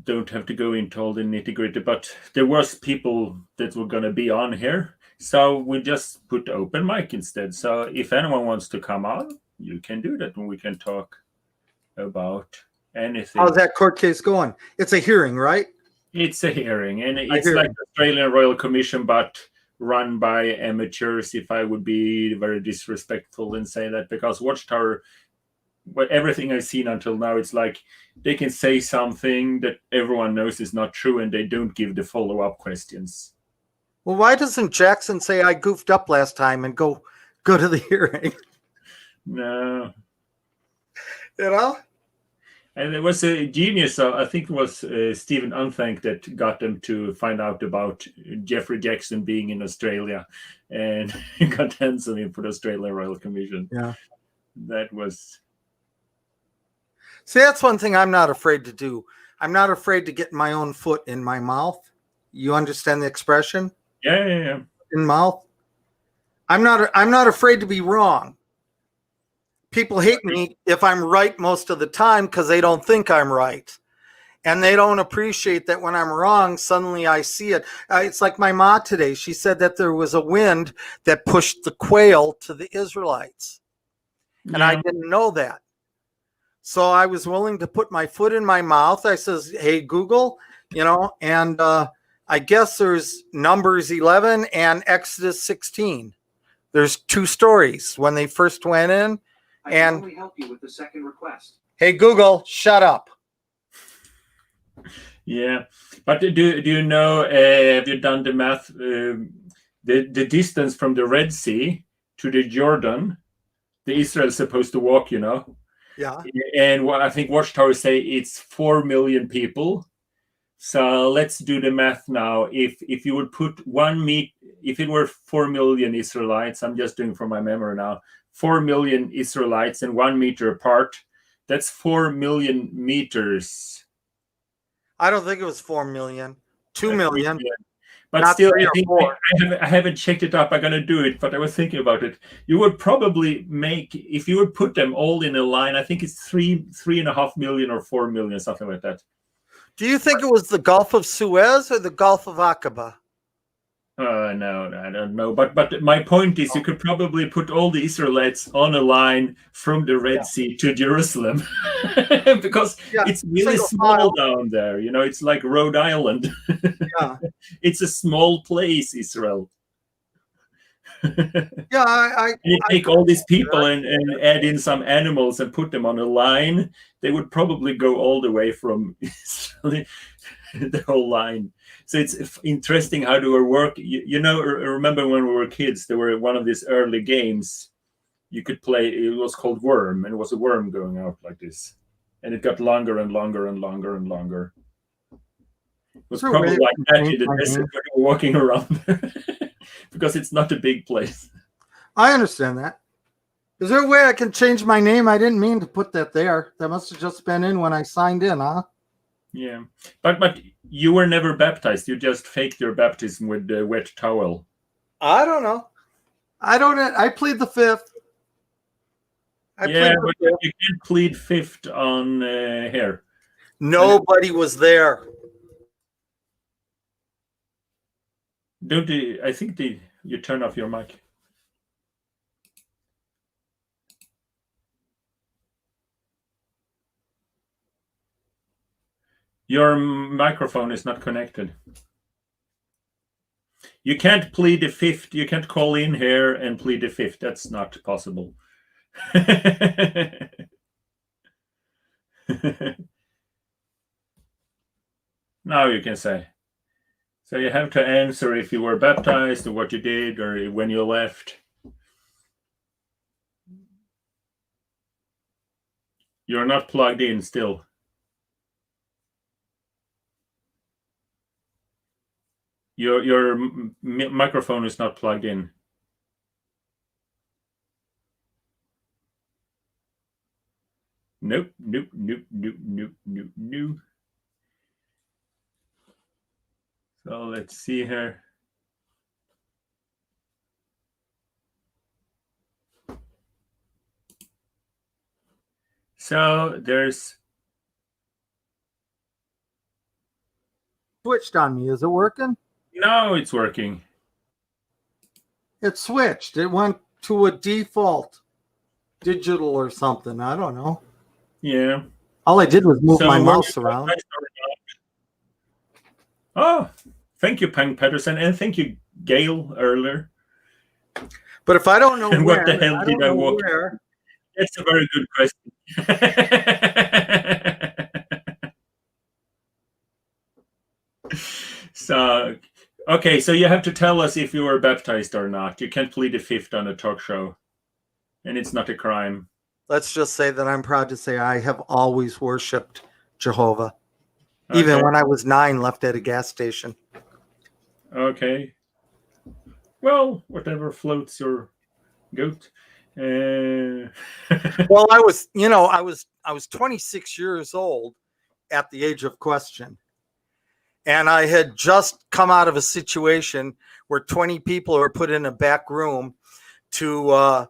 A: don't have to go into all the nitty-gritty, but there was people that were going to be on here. So we just put open mic instead. So if anyone wants to come on, you can do that, and we can talk about anything.
B: How's that court case going? It's a hearing, right?
A: It's a hearing, and it's like the Australian Royal Commission, but run by amateurs, if I would be very disrespectful and say that, because Watchtower, everything I've seen until now, it's like they can say something that everyone knows is not true, and they don't give the follow-up questions.
B: Well, why doesn't Jackson say I goofed up last time and go to the hearing?
A: No.
B: You know?
A: And it was a genius. I think it was Stephen Unthank that got them to find out about Jeffrey Jackson being in Australia, and got hands-on him for the Australian Royal Commission.
B: Yeah.
A: That was...
B: See, that's one thing I'm not afraid to do. I'm not afraid to get my own foot in my mouth. You understand the expression?
A: Yeah.
B: In mouth. I'm not afraid to be wrong. People hate me if I'm right most of the time because they don't think I'm right. And they don't appreciate that when I'm wrong, suddenly I see it. It's like my ma today. She said that there was a wind that pushed the quail to the Israelites. Yeah. And I didn't know that. So I was willing to put my foot in my mouth. I says, hey, Google, and I guess there's Numbers 11 and Exodus 16. There's 2 stories when they first went in.
D: I can only help you with the second request.
B: Hey, Google, shut up.
A: Yeah, but do you know, have you done the math? The distance from the Red Sea to the Jordan, the Israel's supposed to walk,
B: Yeah.
A: And what I think Watchtower say it's 4 million people. So let's do the math now. If you would put if it were 4 million Israelites, I'm just doing from my memory now, 4 million Israelites and 1 meter apart, that's 4 million meters.
B: I don't think it was 4 million. 2 million.
A: But
B: Not
A: still,
B: 3
A: I
B: or
A: think
B: 4.
A: I haven't checked it up. I'm going to do it, but I was thinking about it. You would probably make, if you would put them all in a line, I think it's 3.5 million or 4 million, something like that.
B: Do you think it was the Gulf of Suez or the Gulf of Aqaba?
A: No, I don't know. But my point is, you could probably put all the Israelites on a line from the Red Sea to Jerusalem, because it's really small down there. You know, it's like Rhode Island.
B: Yeah.
A: It's a small place, Israel.
B: Yeah,
A: and you take all these people and add in some animals and put them on a line, they would probably go all the way from Israel, the whole line. So it's interesting how they were work. You know, remember when we were kids, there were one of these early games you could play. It was called Worm, and it was a worm going out like this, and it got longer and longer and longer and longer. It was probably like that in the desert when you were walking around because it's not a big place.
B: I understand that. Is there a way I can change my name? I didn't mean to put that there. That must have just been in when I signed in, huh?
A: Yeah, but you were never baptized. You just faked your baptism with the wet towel.
B: I don't know. I plead the fifth.
A: But you can't plead fifth on here.
B: Nobody was there.
A: I think you turn off your mic. Your microphone is not connected. You can't plead the fifth. You can't call in here and plead the fifth. That's not possible. Now you can say. So you have to answer if you were baptized or what you did or when you left. You're not plugged in still. Your microphone is not plugged in. Nope. So let's see here. So there's
B: switched on me. Is it working?
A: No, it's working.
B: It switched. It went to a default digital or something. I don't know.
A: Yeah.
B: All I did was move my mouse around.
A: Oh, thank you, Pang Pedersen, and thank you, Gail, earlier.
B: But if I don't know
A: and
B: when,
A: what the hell did I walk?
B: Where.
A: That's a very good question. So, okay, so you have to tell us if you were baptized or not. You can't plead the fifth on a talk show, and it's not a crime.
B: Let's just say that I'm proud to say I have always worshipped Jehovah, even when I was 9, left at a gas station.
A: Okay. Well, whatever floats your goat.
B: Well, I was 26 years old at the age of question. And I had just come out of a situation where 20 people were put in a back room to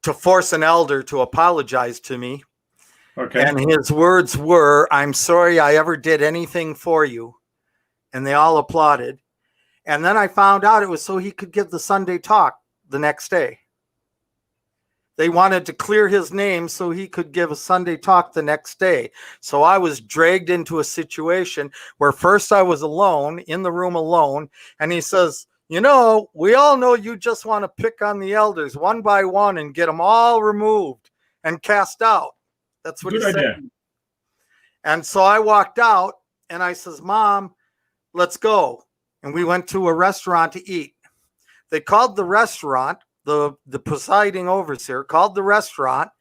B: force an elder to apologize to me.
A: Okay.
B: And his words were, "I'm sorry I ever did anything for you." And they all applauded. And then I found out it was so he could give the Sunday talk the next day. They wanted to clear his name so he could give a Sunday talk the next day. So I was dragged into a situation where first I was alone, in the room alone. And he says, "You know, we all know you just want to pick on the elders one by one and get them all removed and cast out." That's what he said. And so I walked out and I says, "Mom, let's go." And we went to a restaurant to eat. They called the restaurant, the presiding overseer called the restaurant,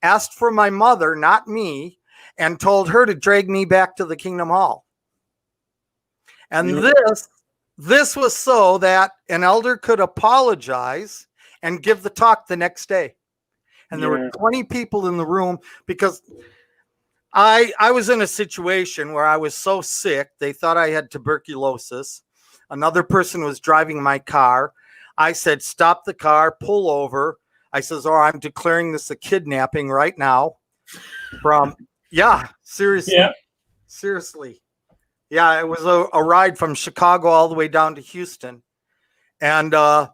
B: asked for my mother, not me, and told her to drag me back to the Kingdom Hall. And this was so that an elder could apologize and give the talk the next day. And there were 20 people in the room because I was in a situation where I was so sick, they thought I had tuberculosis. Another person was driving my car. I said, stop the car, pull over. I says, or I'm declaring this a kidnapping right now. Yeah, seriously.
A: Yeah.
B: Seriously. Yeah, it was a ride from Chicago all the way down to Houston. And when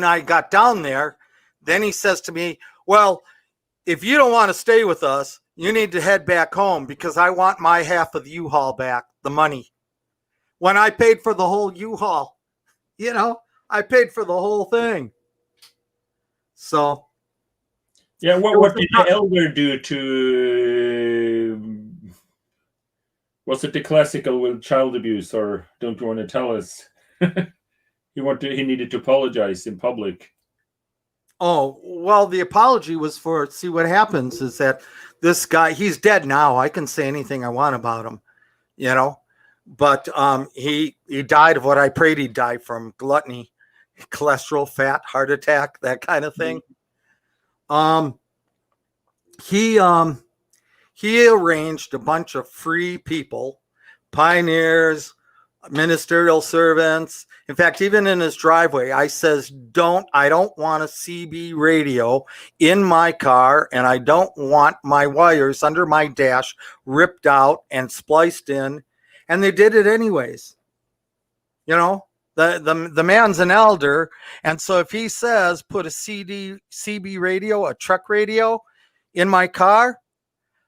B: I got down there, then he says to me, well, if you don't want to stay with us, you need to head back home because I want my half of the U-Haul back, the money. When I paid for the whole U-Haul, I paid for the whole thing. So.
A: Yeah, what did the elder do to... Was it the classical with child abuse, or don't you want to tell us? He needed to apologize in public.
B: Oh, well, the apology was for, see what happens is that this guy, he's dead now. I can say anything I want about him, but he died of what I prayed he'd die from: gluttony, cholesterol, fat, heart attack, that kind of thing. He arranged a bunch of free people, pioneers, ministerial servants. In fact, even in his driveway, I says, I don't want a CB radio in my car, and I don't want my wires under my dash ripped out and spliced in. And they did it anyways. The man's an elder. And so if he says, put a CB radio, a truck radio in my car,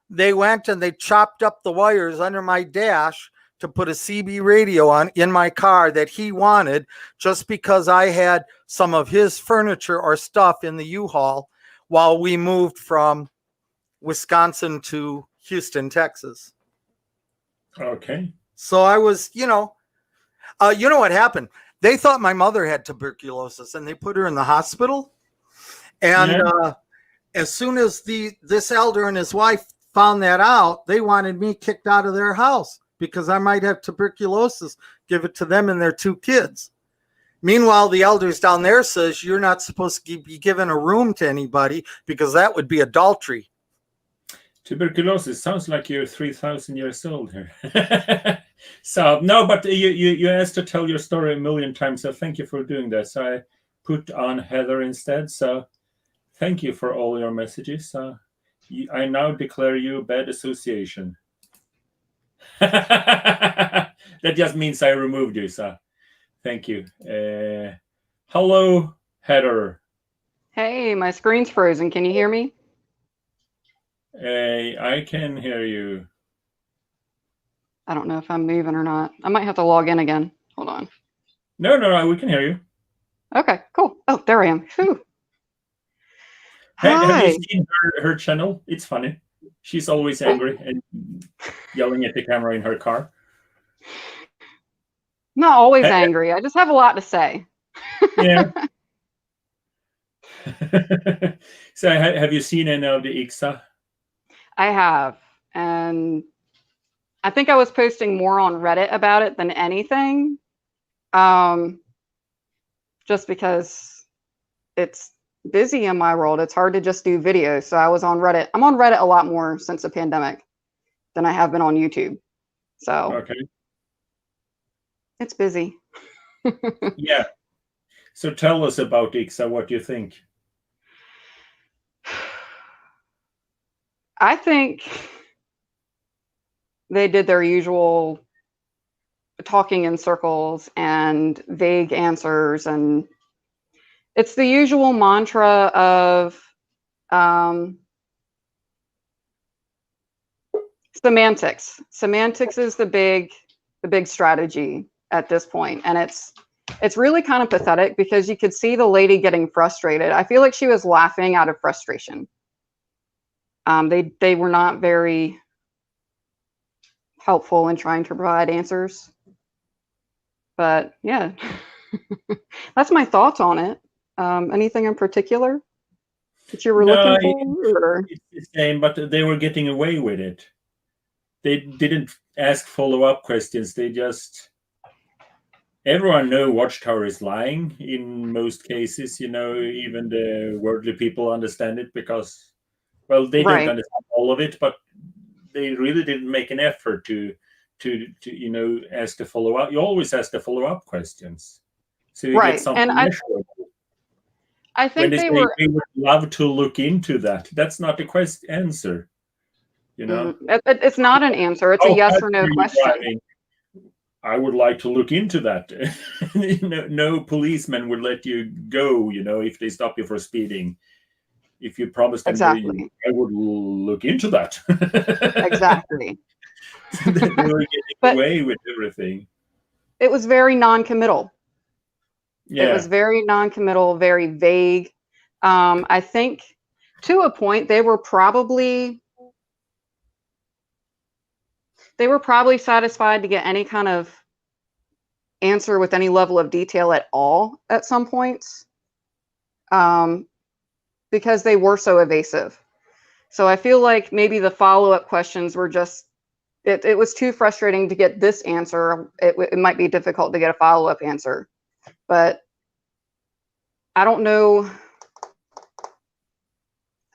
B: they went and they chopped up the wires under my dash to put a CB radio in my car that he wanted, just because I had some of his furniture or stuff in the U-Haul while we moved from Wisconsin to Houston, Texas.
A: Okay.
B: So I was, what happened? They thought my mother had tuberculosis and they put her in the hospital. And as soon as this elder and his wife found that out, they wanted me kicked out of their house because I might have tuberculosis, give it to them and their 2 kids. Meanwhile, the elders down there says you're not supposed to be giving a room to anybody because that would be adultery.
A: Tuberculosis sounds like you're 3,000 years old here. So no, but you asked to tell your story a million times, so thank you for doing that. So I put on Heather instead. So thank you for all your messages. I now declare you a bad association. That just means I removed you, so thank you. Hello, Heather.
E: Hey, my screen's frozen. Can you hear me?
A: I can hear you.
E: I don't know if I'm moving or not. I might have to log in again. Hold on.
A: No, we can hear you.
E: Okay, cool. Oh, there I am. Whew.
A: Have
E: Hi.
A: you seen her channel? It's funny. She's always angry and yelling at the camera in her car.
E: Not always angry. I just have a lot to say.
A: Yeah. So have you seen any of the IICSA?
E: I have. And I think I was posting more on Reddit about it than anything. Just because it's busy in my world. It's hard to just do videos. So I was on Reddit. I'm on Reddit a lot more since the pandemic than I have been on YouTube. So
A: Okay.
E: It's busy.
A: Yeah. So tell us about IICSA. What do you think?
E: I think they did their usual talking in circles and vague answers, and it's the usual mantra of semantics. Semantics is the big strategy at this point, and it's really kind of pathetic because you could see the lady getting frustrated. I feel like she was laughing out of frustration. They were not very helpful in trying to provide answers. But yeah, that's my thoughts on it. Anything in particular that you were looking for? Or?
A: It's the same, but they were getting away with it. They didn't ask follow-up questions. They just... Everyone knows Watchtower is lying in most cases. Even the worldly people understand it because Well, they
E: Right.
A: don't understand all of it, but they really didn't make an effort to ask the follow-up. You always ask the follow-up questions, so you get
E: Right.
A: something
E: And
A: measurable.
E: I
A: When
E: think
A: they
E: they
A: say
E: were,
A: we would love to look into that, that's not the answer.
E: it's not an answer. It's a
A: How
E: yes
A: fast
E: or
A: are
E: no
A: you
E: question.
A: driving? I would like to look into that. No policeman would let you go, if they stop you for speeding. If you promise them,
E: Exactly.
A: I would look into that.
E: Exactly.
A: They were getting
E: But
A: away with everything.
E: it was very non-committal. It was
A: Yeah.
E: very non-committal, very vague. I think to a point they were probably satisfied to get any kind of answer with any level of detail at all at some points, because they were so evasive. So I feel like maybe the follow-up questions were just, it was too frustrating to get this answer. It might be difficult to get a follow-up answer, but I don't know.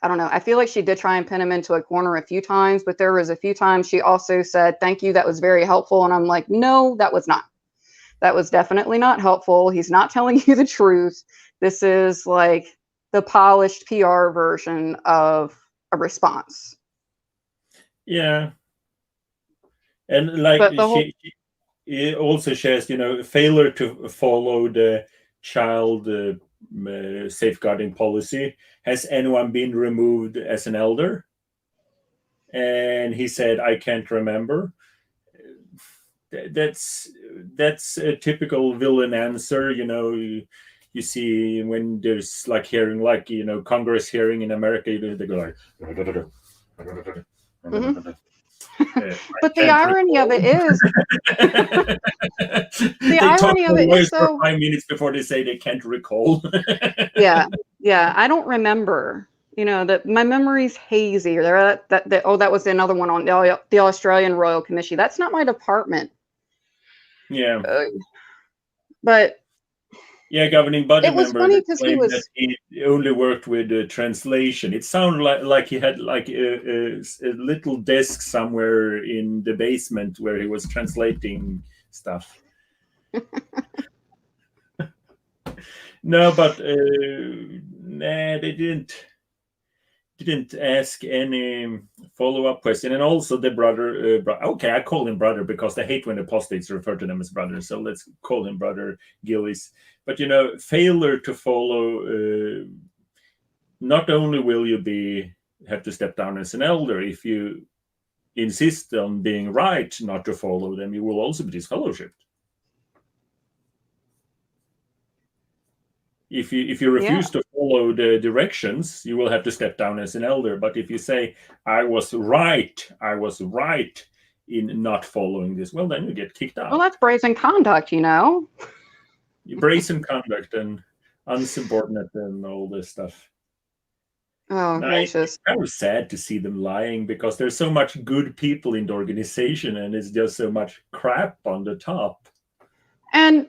E: I feel like she did try and pin him into a corner a few times, but there was a few times she also said, "Thank you, that was very helpful." And I'm like, no, that was not. That was definitely not helpful. He's not telling you the truth. This is like the polished PR version of a response.
A: Yeah. And like
E: But the whole,
A: it also shares, failure to follow the child safeguarding policy. Has anyone been removed as an elder? And he said, I can't remember. That's a typical villain answer. You see when there's like hearing, like, Congress hearing in America, they go like,
E: but the irony of it is,
A: they talk
E: irony
A: to
E: of it
A: lawyers
E: is
A: for
E: though,
A: 5 minutes before they say they can't recall.
E: yeah, I don't remember. That my memory's hazy. Or that was another one on the Australian Royal Commission. That's not my department.
A: Yeah.
E: But
A: yeah, governing body
E: it was
A: member
E: funny
A: that
E: because
A: claimed that he only worked with translation. It sounded like he had like a little desk somewhere in the basement where he was translating stuff. No, but nah, they didn't ask any follow-up question. And also the brother, okay, I call him brother because they hate when apostates refer to them as brothers, so let's call him brother Gillis. But failure to follow, not only will you have to step down as an elder, if you insist on being right not to follow them, you will also be disfellowshipped. If you refuse to follow the directions, you will have to step down as an elder. But if you say, I was right in not following this, well, then you get kicked out.
E: Well, that's brazen conduct,
A: Brazen conduct and unsubordinate and all this stuff.
E: Oh, gracious.
A: It's kind of sad to see them lying because there's so much good people in the organization and it's just so much crap on the top.
E: And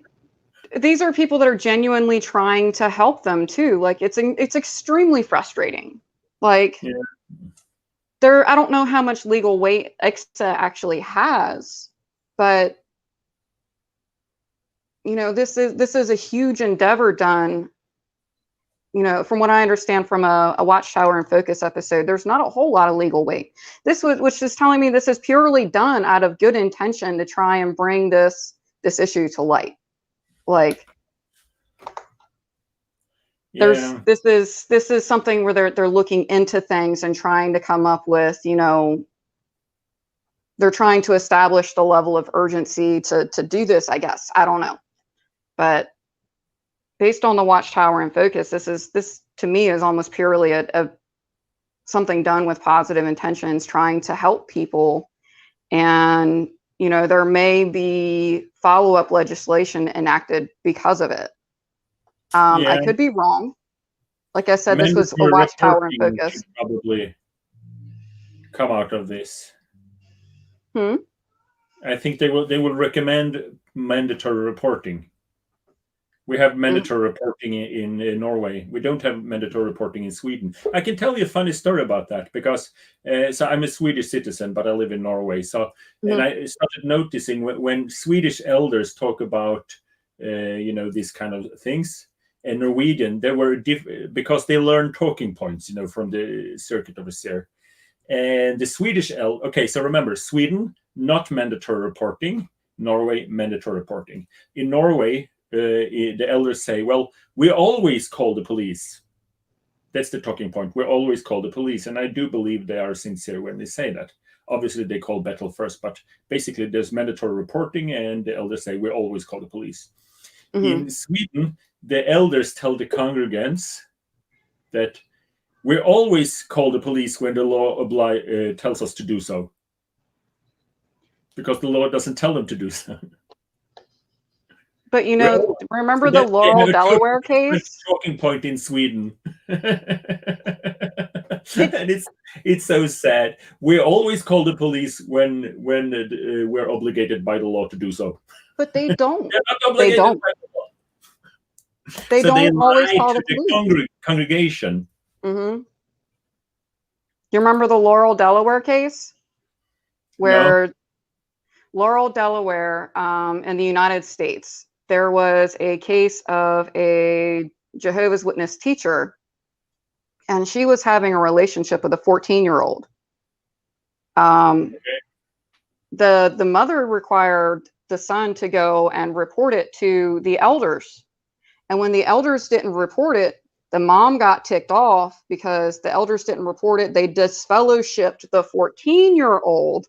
E: these are people that are genuinely trying to help them too. Like it's extremely frustrating. Like I don't know how much legal weight IICSA actually has, but this is a huge endeavor done. From what I understand from a Watchtower and Focus episode, there's not a whole lot of legal weight. Which is telling me this is purely done out of good intention to try and bring this issue to light. Like this is something where they're looking into things and trying to come up with, they're trying to establish the level of urgency to do this, I guess. I don't know. But based on the Watchtower and Focus, this to me is almost purely a something done with positive intentions, trying to help people. And there may be follow-up legislation enacted because of it. I could be wrong. Like I said, this was a Watchtower and Focus.
A: Should probably come out of this. I think they will recommend mandatory reporting. We have mandatory reporting in Norway. We don't have mandatory reporting in Sweden. I can tell you a funny story about that because so I'm a Swedish citizen, but I live in Norway. So and I started noticing when Swedish elders talk about these kind of things, and Norwegian, they were because they learned talking points, from the circuit officer. And the Swedish okay, so remember, Sweden not mandatory reporting, Norway mandatory reporting. In Norway, the elders say, well, we always call the police. That's the talking point. We always call the police. And I do believe they are sincere when they say that. Obviously, they call battle first, but basically there's mandatory reporting and the elders say, we always call the police. In Sweden, the elders tell the congregants that we always call the police when the law tells us to do so. Because the law doesn't tell them to do so.
E: But remember the Laurel, Delaware case?
A: Talking point in Sweden, and it's so sad. We always call the police when we're obligated by the law to do so.
E: But they don't.
A: They're not obligated by the law.
E: They
A: so
E: don't
A: they
E: always
A: lie
E: call
A: to
E: the police.
A: Congregation.
E: You remember the Laurel, Delaware case? Where Laurel, Delaware, in the United States, there was a case of a Jehovah's Witness teacher, and she was having a relationship with a 14-year-old. The mother required the son to go and report it to the elders. And when the elders didn't report it, the mom got ticked off because the elders didn't report it. They disfellowshipped the 14-year-old,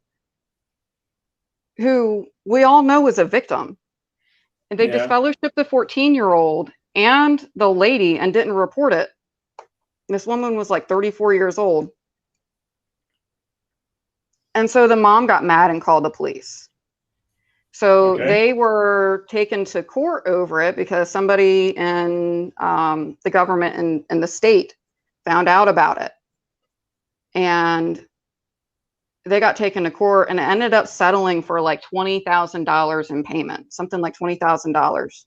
E: who we all know is a victim. And they disfellowshipped the 14-year-old and the lady and didn't report it. This woman was like 34 years old. And so the mom got mad and called the police. So they were taken to court over it because somebody in the government in the state found out about it. And they got taken to court and it ended up settling for like $20,000 in payment, something like $20,000.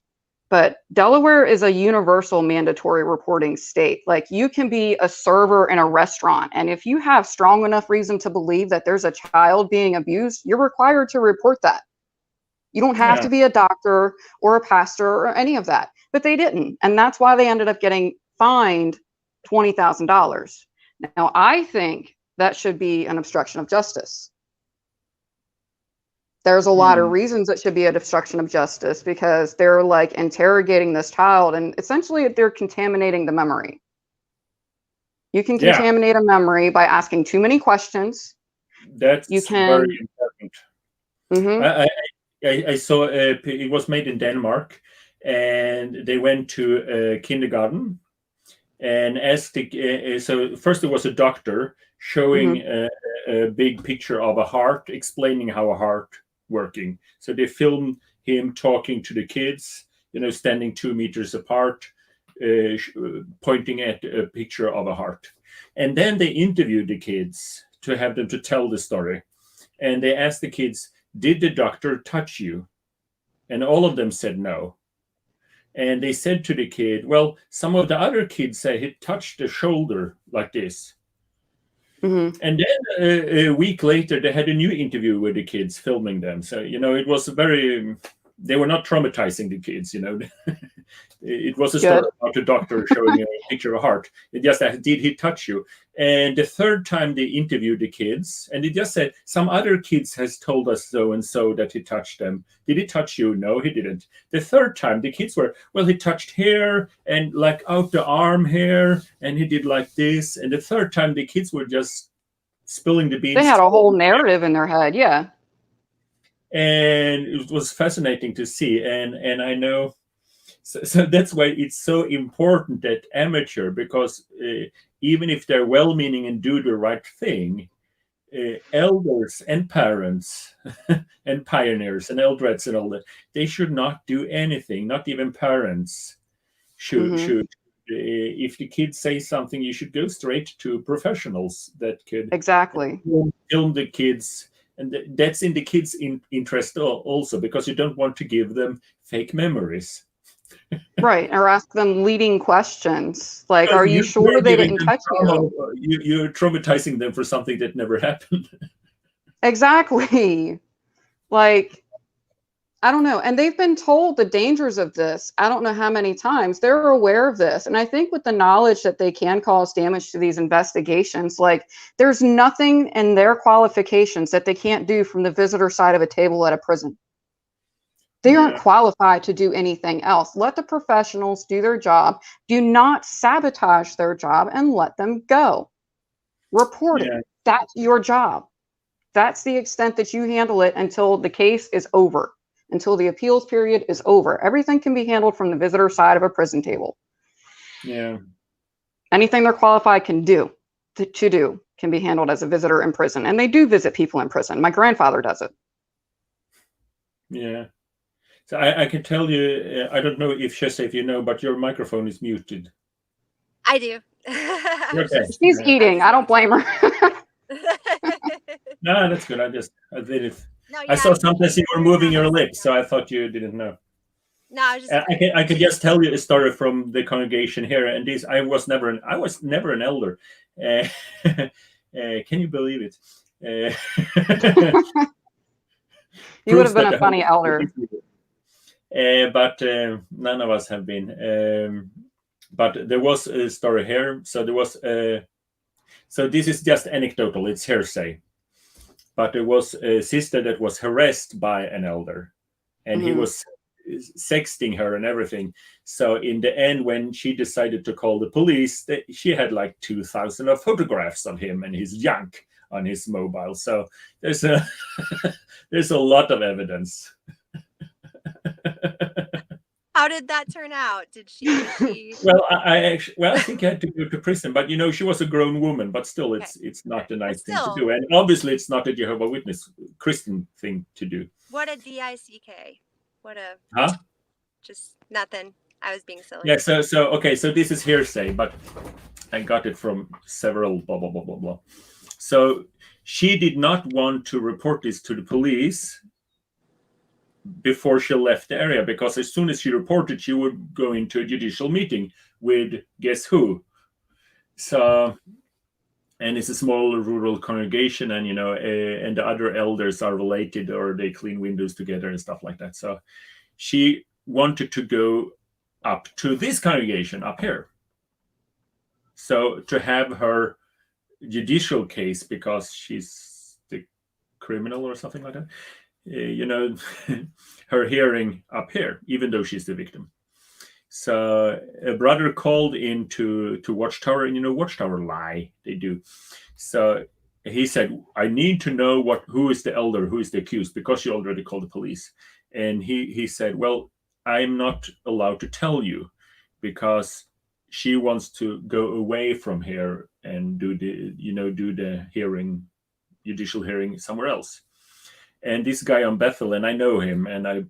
E: But Delaware is a universal mandatory reporting state. Like you can be a server in a restaurant, and if you have strong enough reason to believe that there's a child being abused, you're required to report that. You don't have to be a doctor or a pastor or any of that, but they didn't. And that's why they ended up getting fined $20,000. Now, I think that should be an obstruction of justice. There's a lot of reasons it should be an obstruction of justice because they're like interrogating this child and essentially they're contaminating the memory. You can contaminate a memory by asking too many questions.
A: That's very important. I saw it was made in Denmark, and they went to a kindergarten and asked so first there was a doctor showing a big picture of a heart, explaining how a heart working. So they filmed him talking to the kids, standing 2 meters apart, pointing at a picture of a heart. And then they interviewed the kids to have them to tell the story. And they asked the kids, did the doctor touch you? And all of them said no. And they said to the kid, well, some of the other kids say he touched the shoulder like this. And then a week later, they had a new interview with the kids, filming them. So, it was they were not traumatizing the kids, It was a story about a doctor showing a picture of a heart. It just asked, did he touch you? And the third time they interviewed the kids, and they just said, some other kids has told us so and so that he touched them. Did he touch you? No, he didn't. The third time, the kids were, well, he touched here and like out the arm here, and he did like this. And the third time, the kids were just spilling the beans.
E: They had a whole narrative in their head,
A: And it was fascinating to see. And I know, so that's why it's so important that amateur, because even if they're well-meaning and do the right thing, elders and parents and pioneers and eldreds and all that, they should not do anything. Not even parents should. If the kids say something, you should go straight to professionals that could film the kids. And that's in the kids' interest also, because you don't want to give them fake memories.
E: Right. Or ask them leading questions. Like,
A: Because
E: are you sure
A: you're
E: they
A: giving
E: didn't
A: them
E: touch
A: trauma,
E: you?
A: you're traumatizing them for something that never happened.
E: Exactly. Like, I don't know. And they've been told the dangers of this. I don't know how many times. They're aware of this. And I think with the knowledge that they can cause damage to these investigations, like there's nothing in their qualifications that they can't do from the visitor side of a table at a prison. They aren't
A: Yeah.
E: qualified to do anything else. Let the professionals do their job. Do not sabotage their job and let them go. Report
A: Yeah.
E: it. That's your job. That's the extent that you handle it until the case is over, until the appeals period is over. Everything can be handled from the visitor side of a prison table.
A: Yeah.
E: Anything they're qualified can do to do can be handled as a visitor in prison. And they do visit people in prison. My grandfather does it.
A: Yeah. So I can tell you, I don't know if Shessa, if you know, but your microphone is muted.
C: I do. I was
A: Okay.
C: just-
E: She's
A: Yeah.
E: eating. I don't blame her.
A: No, that's good. I did it.
C: No,
A: I saw
C: yeah,
A: sometimes you were moving your lips, so I thought you didn't know.
C: No, I was just.
A: I can just tell you a story from the congregation here, and this I was never an elder. Can you believe it?
E: You would have
A: proves
E: been
A: that
E: a
A: the
E: funny
A: Holy
E: elder.
A: Spirit is real. But none of us have been. But there was a story here. So there was. So this is just anecdotal. It's hearsay. But there was a sister that was harassed by an elder, and he was sexting her and everything. So in the end, when she decided to call the police, she had like 2,000 of photographs of him and his junk on his mobile. So there's a there's a lot of evidence.
C: How did that turn out? Did she?
A: Well, I think I had to go to prison, but she was a grown woman. But still, it's not a nice thing to do, and obviously, it's not a Jehovah's Witness Christian thing to do.
C: What a DICK! What a just nothing. I was being silly.
A: Yeah. So okay. So this is hearsay, but I got it from several blah blah blah blah blah. So she did not want to report this to the police before she left the area, because as soon as she reported, she would go into a judicial meeting with guess who. So, and it's a small rural congregation, and and the other elders are related, or they clean windows together and stuff like that. So she wanted to go up to this congregation up here, so to have her judicial case, because she's the criminal or something like that, her hearing up here, even though she's the victim. So a brother called in to Watchtower, and Watchtower lie, they do. So he said, I need to know who is the elder, who is the accused, because she already called the police. And he said, well, I'm not allowed to tell you, because she wants to go away from here and do the judicial hearing somewhere else. And this guy on Bethel, and I know him, and I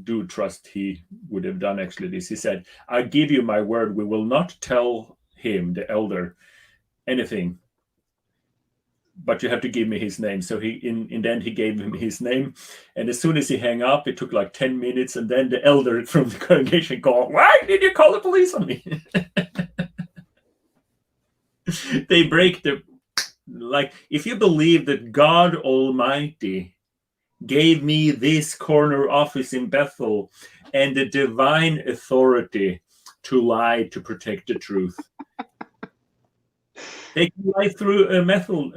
A: do trust he would have done actually this. He said, I give you my word, we will not tell him, the elder, anything, but you have to give me his name. So he in the end, he gave him his name. And as soon as he hung up, it took like 10 minutes. And then the elder from the congregation called, why did you call the police on me? They break if you believe that God Almighty gave me this corner office in Bethel and the divine authority to lie to protect the truth, they can lie through a methyl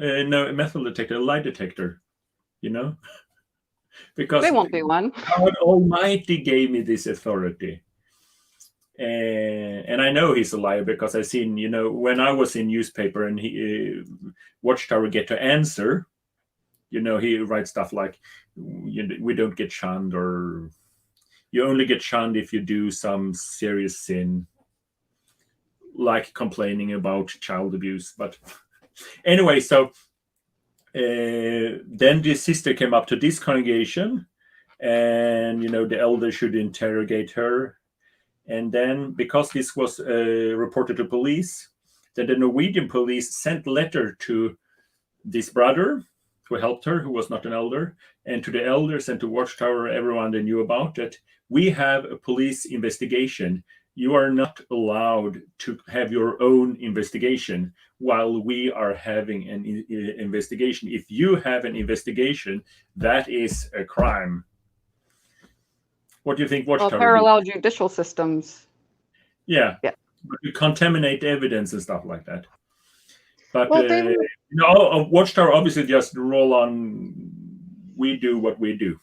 A: detector, a lie detector, because
E: They won't be one.
A: God Almighty gave me this authority. And I know he's a liar, because I've seen, when I was in newspaper and he Watchtower get to answer, he writes stuff like, we don't get shunned, or you only get shunned if you do some serious sin, like complaining about child abuse. But anyway, so then the sister came up to this congregation, and the elder should interrogate her. And then, because this was reported to police, then the Norwegian police sent letter to this brother who helped her, who was not an elder, and to the elders and to Watchtower, everyone they knew about that. We have a police investigation. You are not allowed to have your own investigation while we are having an investigation. If you have an investigation, that is a crime. What do you think Watchtower
E: parallel judicial systems.
A: Yeah.
E: Yeah.
A: But you contaminate evidence and stuff like that. But
E: Well, they were...
A: Watchtower obviously just roll on. We do what we do.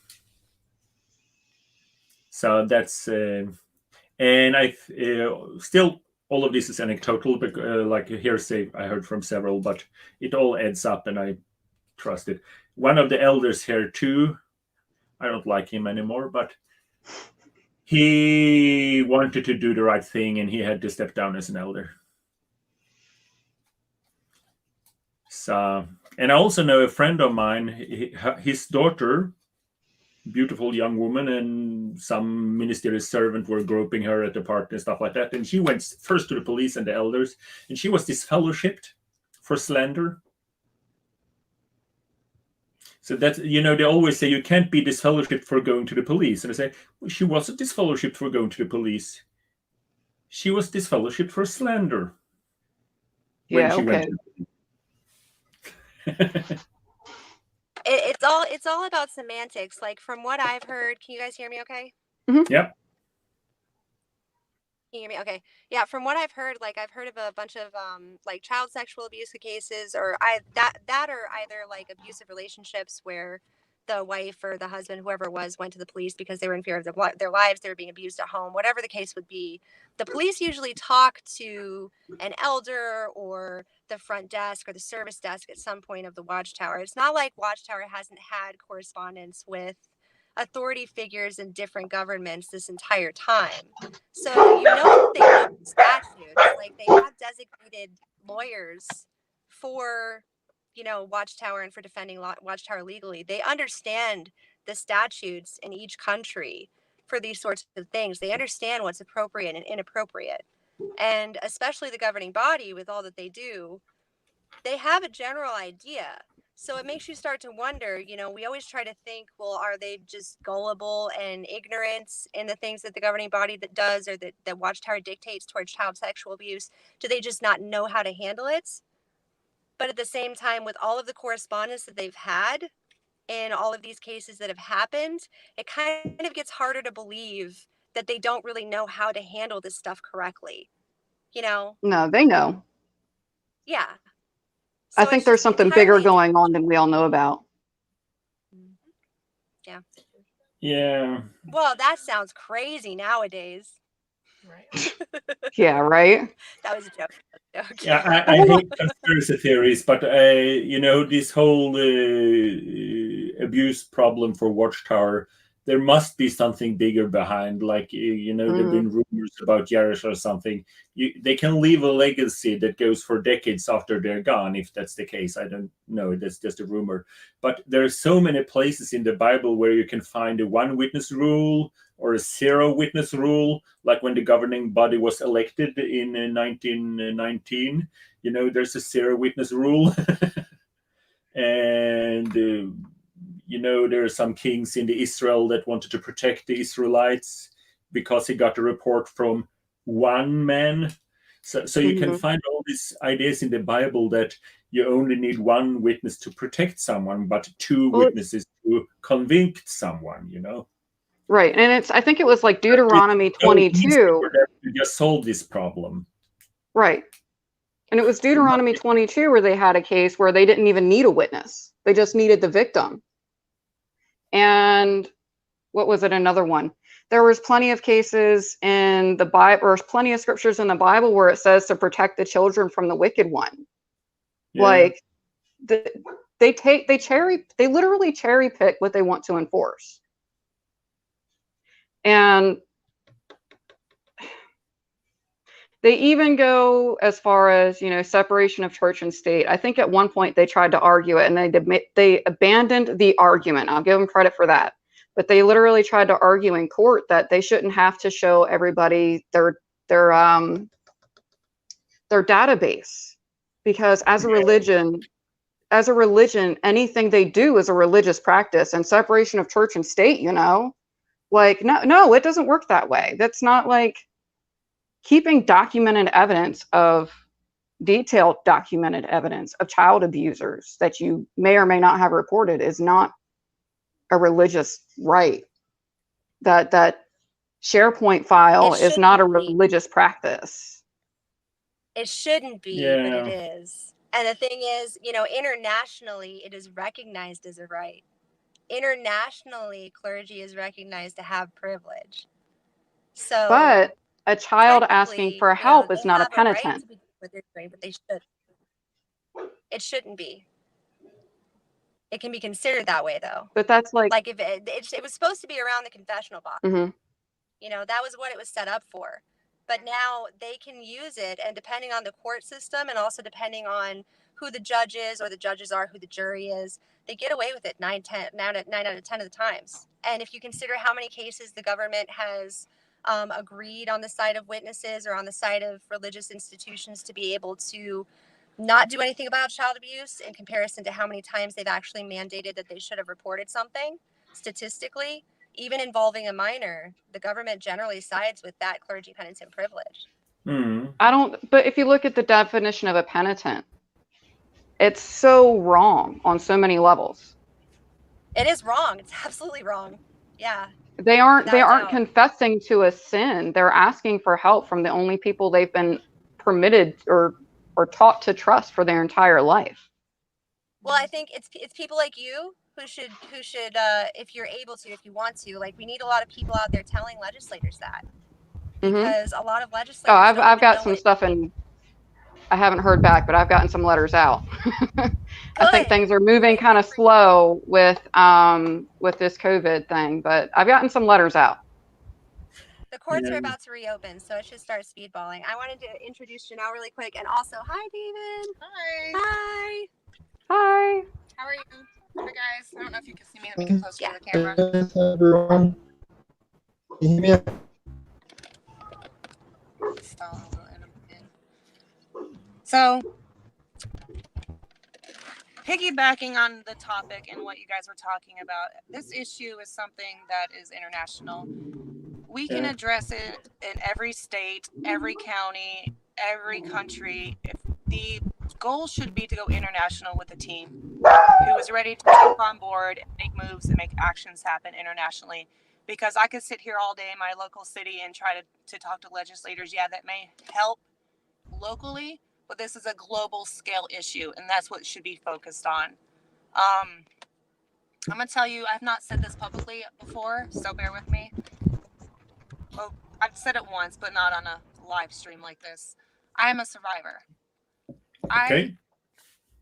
A: So that's and I still all of this is anecdotal, but like a hearsay I heard from several, but it all adds up, and I trust it. One of the elders here too, I don't like him anymore, but he wanted to do the right thing, and he had to step down as an elder. So, and I also know a friend of mine, his daughter, beautiful young woman, and some ministerial servant were groping her at the park and stuff like that. And she went first to the police and the elders, and she was disfellowshipped for slander. So that, they always say you can't be disfellowshipped for going to the police. And I say, well, she wasn't disfellowshipped for going to the police. She was disfellowshipped for slander.
E: Yeah, okay.
C: It's all about semantics. Like from what I've heard, can you guys hear me okay?
E: Mm-hmm.
A: Yep.
C: Can you hear me? Okay. Yeah, from what I've heard, like I've heard of a bunch of like child sexual abuse cases, or that or either like abusive relationships where the wife or the husband, whoever it was, went to the police because they were in fear of their lives, they were being abused at home, whatever the case would be. The police usually talk to an elder or the front desk or the service desk at some point of the Watchtower. It's not like Watchtower hasn't had correspondence with authority figures in different governments this entire time. So they know statutes, like they have designated lawyers for Watchtower and for defending Watchtower legally. They understand the statutes in each country for these sorts of things. They understand what's appropriate and inappropriate. And especially the governing body, with all that they do, they have a general idea. So it makes you start to wonder, we always try to think, well, are they just gullible and ignorant in the things that the governing body that does, or that Watchtower dictates towards child sexual abuse? Do they just not know how to handle it? But at the same time, with all of the correspondence that they've had in all of these cases that have happened, it kind of gets harder to believe that they don't really know how to handle this stuff correctly.
E: No, they know.
C: Yeah.
E: So I think there's something bigger going on than we all know about.
C: Yeah.
A: Yeah.
C: Well, that sounds crazy nowadays.
F: Right.
E: Yeah, right?
C: That was a joke.
A: Yeah, I hate conspiracy theories, but this whole abuse problem for Watchtower, there must be something bigger behind. Like there've been rumors about Jairus or something. They can leave a legacy that goes for decades after they're gone. If that's the case, I don't know. That's just a rumor. But there are so many places in the Bible where you can find a one witness rule or a zero witness rule, like when the governing body was elected in 1919. There's a zero witness rule. And there are some kings in Israel that wanted to protect the Israelites because he got a report from one man. So you can find all these ideas in the Bible that you only need one witness to protect someone, but two witnesses to convict someone,
E: Right. And I think it was like Deuteronomy 22.
A: To just solve this problem.
E: Right. And it was Deuteronomy 22 where they had a case where they didn't even need a witness. They just needed the victim. And what was it? Another one. There was plenty of cases in the Bible, or plenty of scriptures in the Bible where it says to protect the children from the wicked one. Yeah. Like they literally cherry pick what they want to enforce. And they even go as far as, separation of church and state. I think at one point they tried to argue it, and they abandoned the argument. I'll give them credit for that. But they literally tried to argue in court that they shouldn't have to show everybody their database, because as a religion, as a religion, anything they do is a religious practice, and separation of church and state, like, no, it doesn't work that way. That's not like keeping detailed documented evidence of child abusers that you may or may not have reported is not a religious right. That SharePoint file is not a religious practice.
C: It shouldn't be, but it is. And the thing is, internationally, it is recognized as a right. Internationally, clergy is recognized to have privilege. So,
E: but a child asking for help is not a penitent.
C: Right to be what they're doing, but they should. It shouldn't be. It can be considered that way, though.
E: But that's like
C: if it was supposed to be around the confessional box.
E: Mm-hmm.
C: That was what it was set up for. But now they can use it, and depending on the court system, and also depending on who the judge is, or the judges are, who the jury is, they get away with it 9 out of 10 of the times. And if you consider how many cases the government has agreed on the side of witnesses or on the side of religious institutions to be able to not do anything about child abuse in comparison to how many times they've actually mandated that they should have reported something, statistically, even involving a minor, the government generally sides with that clergy penitent privilege.
E: But if you look at the definition of a penitent, it's so wrong on so many levels.
C: It is wrong. It's absolutely wrong. Yeah.
E: They aren't confessing to a sin. They're asking for help from the only people they've been permitted or taught to trust for their entire life.
C: Well, I think it's people like you who should if you're able to, if you want to, like, we need a lot of people out there telling legislators that, because a lot of legislators.
E: Oh, I've got some stuff, and I haven't heard back, but I've gotten some letters out. I think things are moving kind of slow with this COVID thing, but I've gotten some letters out.
C: The courts are about to reopen, so it should start speedballing. I wanted to introduce Janelle really quick, and also, hi, David.
F: Hi.
C: Hi.
E: Hi.
F: How are you? Hi, guys. I don't know if you can see me. Let me get closer to the camera.
G: Hi, everyone. Can you hear me?
F: So, piggybacking on the topic and what you guys were talking about, this issue is something that is international. We can address it in every state, every county, every country. If the goal should be to go international with a team who is ready to jump on board and make moves and make actions happen internationally. Because I could sit here all day in my local city and try to talk to legislators. Yeah, that may help locally, but this is a global scale issue, and that's what should be focused on. I'm going to tell you, I've not said this publicly before, so bear with me. Well, I've said it once, but not on a live stream like this. I am a survivor. I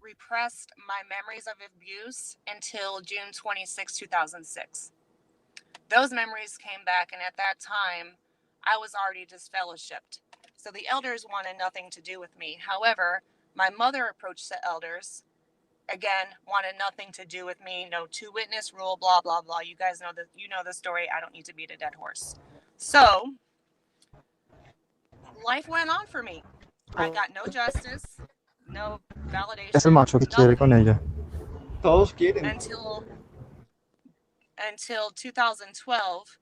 F: repressed my memories of abuse until June 26, 2006. Those memories came back, and at that time, I was already disfellowshipped. So the elders wanted nothing to do with me. However, my mother approached the elders, again, wanted nothing to do with me. No two-witness rule, blah, blah, blah. You guys know the story. I don't need to beat a dead horse. So life went on for me. I got no justice, no validation.
G: Es el macho que quiere con ella. Todos quieren.
F: Until 2012,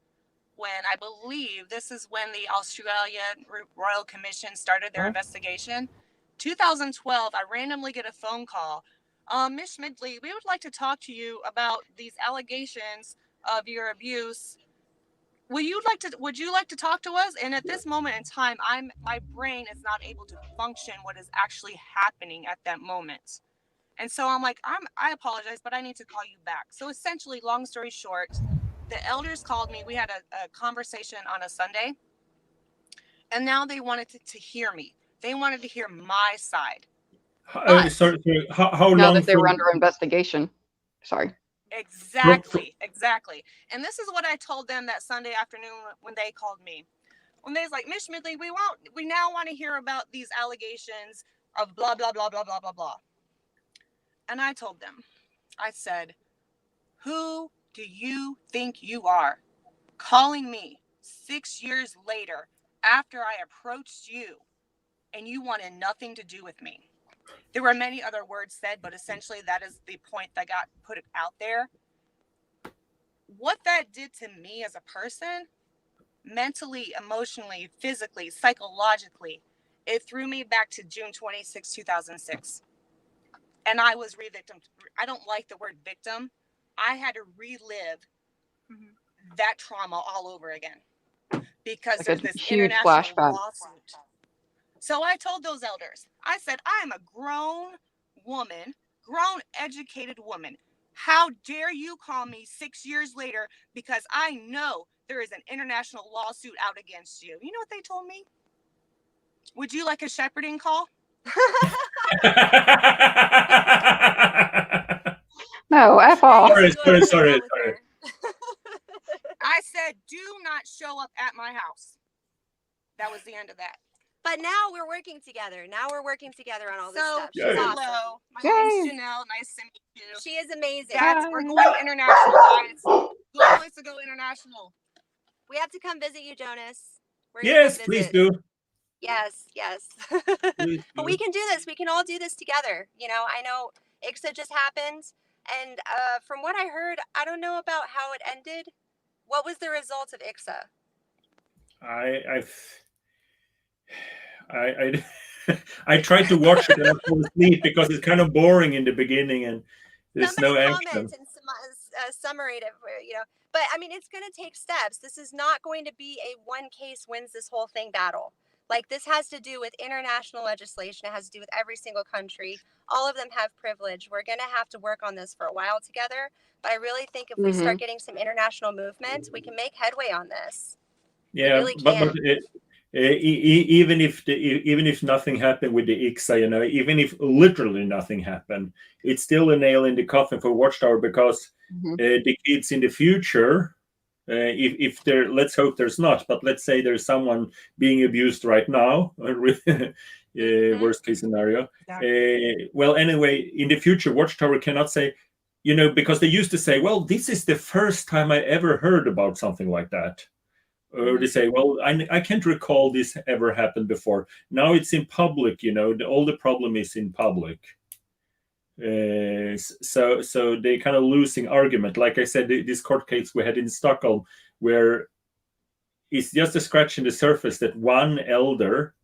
F: when I believe this is when the Australian Royal Commission started their investigation. 2012, I randomly get a phone call. Ms. Schmidley, we would like to talk to you about these allegations of your abuse. Would you like to talk to us? And at this moment in time, my brain is not able to function what is actually happening at that moment. And so I'm like, I apologize, but I need to call you back. So essentially, long story short, the elders called me. We had a conversation on a Sunday, and now they wanted to hear me. They wanted to hear my side.
A: Sorry, how long?
E: Now that they were under investigation. Sorry.
F: Exactly. And this is what I told them that Sunday afternoon when they called me. When they was like, Ms. Schmidley, we now want to hear about these allegations of blah, blah, blah, blah, blah, blah, blah. And I told them, I said, who do you think you are calling me 6 years later after I approached you and you wanted nothing to do with me? There were many other words said, but essentially that is the point that got put out there. What that did to me as a person, mentally, emotionally, physically, psychologically, it threw me back to June 26, 2006. And I was re-victimed. I don't like the word victim. I had to relive that trauma all over again because
E: Like
F: there's
E: a
F: this
E: huge
F: international
E: flashback.
F: lawsuit. So I told those elders, I said, I am a grown woman, grown educated woman. How dare you call me 6 years later because I know there is an international lawsuit out against you. You know what they told me? Would you like a shepherding call?
E: No, F off.
A: Sorry.
F: I said, do not show up at my house. That was the end of that.
C: But now we're working together. Now we're working together on all this
F: So,
C: stuff. She's
A: Yay.
C: awesome.
F: hello. My
E: Yay.
F: name's Janelle. Nice to meet you.
C: She is amazing.
F: We're going international, guys. Goal is to go international.
C: We have to come visit you, Jonas. We're gonna
A: Yes,
C: come
A: please
C: visit.
A: do.
C: Yes.
A: Please
C: But
A: do.
C: we can do this. We can all do this together. You know, I know IICSA just happened, and from what I heard, I don't know about how it ended. What was the result of IICSA?
A: I tried to watch it and I fell asleep because it's kind of boring in the beginning and there's
C: Somebody
A: no action.
C: comment and summate it, you know. But I mean, it's going to take steps. This is not going to be a one case wins this whole thing battle. Like, this has to do with international legislation. It has to do with every single country. All of them have privilege. We're going to have to work on this for a while together. But I really think if we start getting some international movement, we can make headway on this.
A: Yeah,
C: really
A: but
C: can.
A: even if nothing happened with the IICSA, you know, even if literally nothing happened, it's still a nail in the coffin for Watchtower because the kids in the future, if there, let's hope there's not, but let's say there's someone being abused right now, worst case scenario. Well, anyway, in the future, Watchtower cannot say, you know, because they used to say, well, this is the first time I ever heard about something like that. Or they say, well, I can't recall this ever happened before. Now it's in public, you know, all the problem is in public. So they kind of losing argument. Like I said, this court case we had in Stockholm, where it's just a scratch in the surface that one elder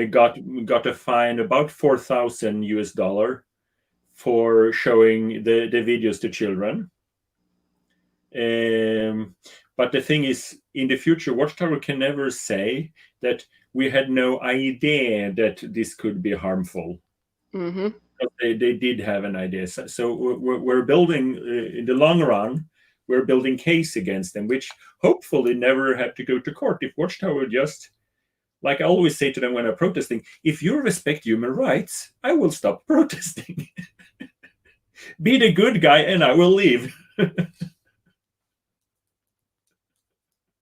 A: got a fine about $4,000 for showing the videos to children. But the thing is, in the future, Watchtower can never say that we had no idea that this could be harmful. They did have an idea. So we're building, in the long run, we're building case against them, which hopefully never have to go to court. If Watchtower just, like I always say to them when I'm protesting, if you respect human rights, I will stop protesting. Be the good guy and I will leave.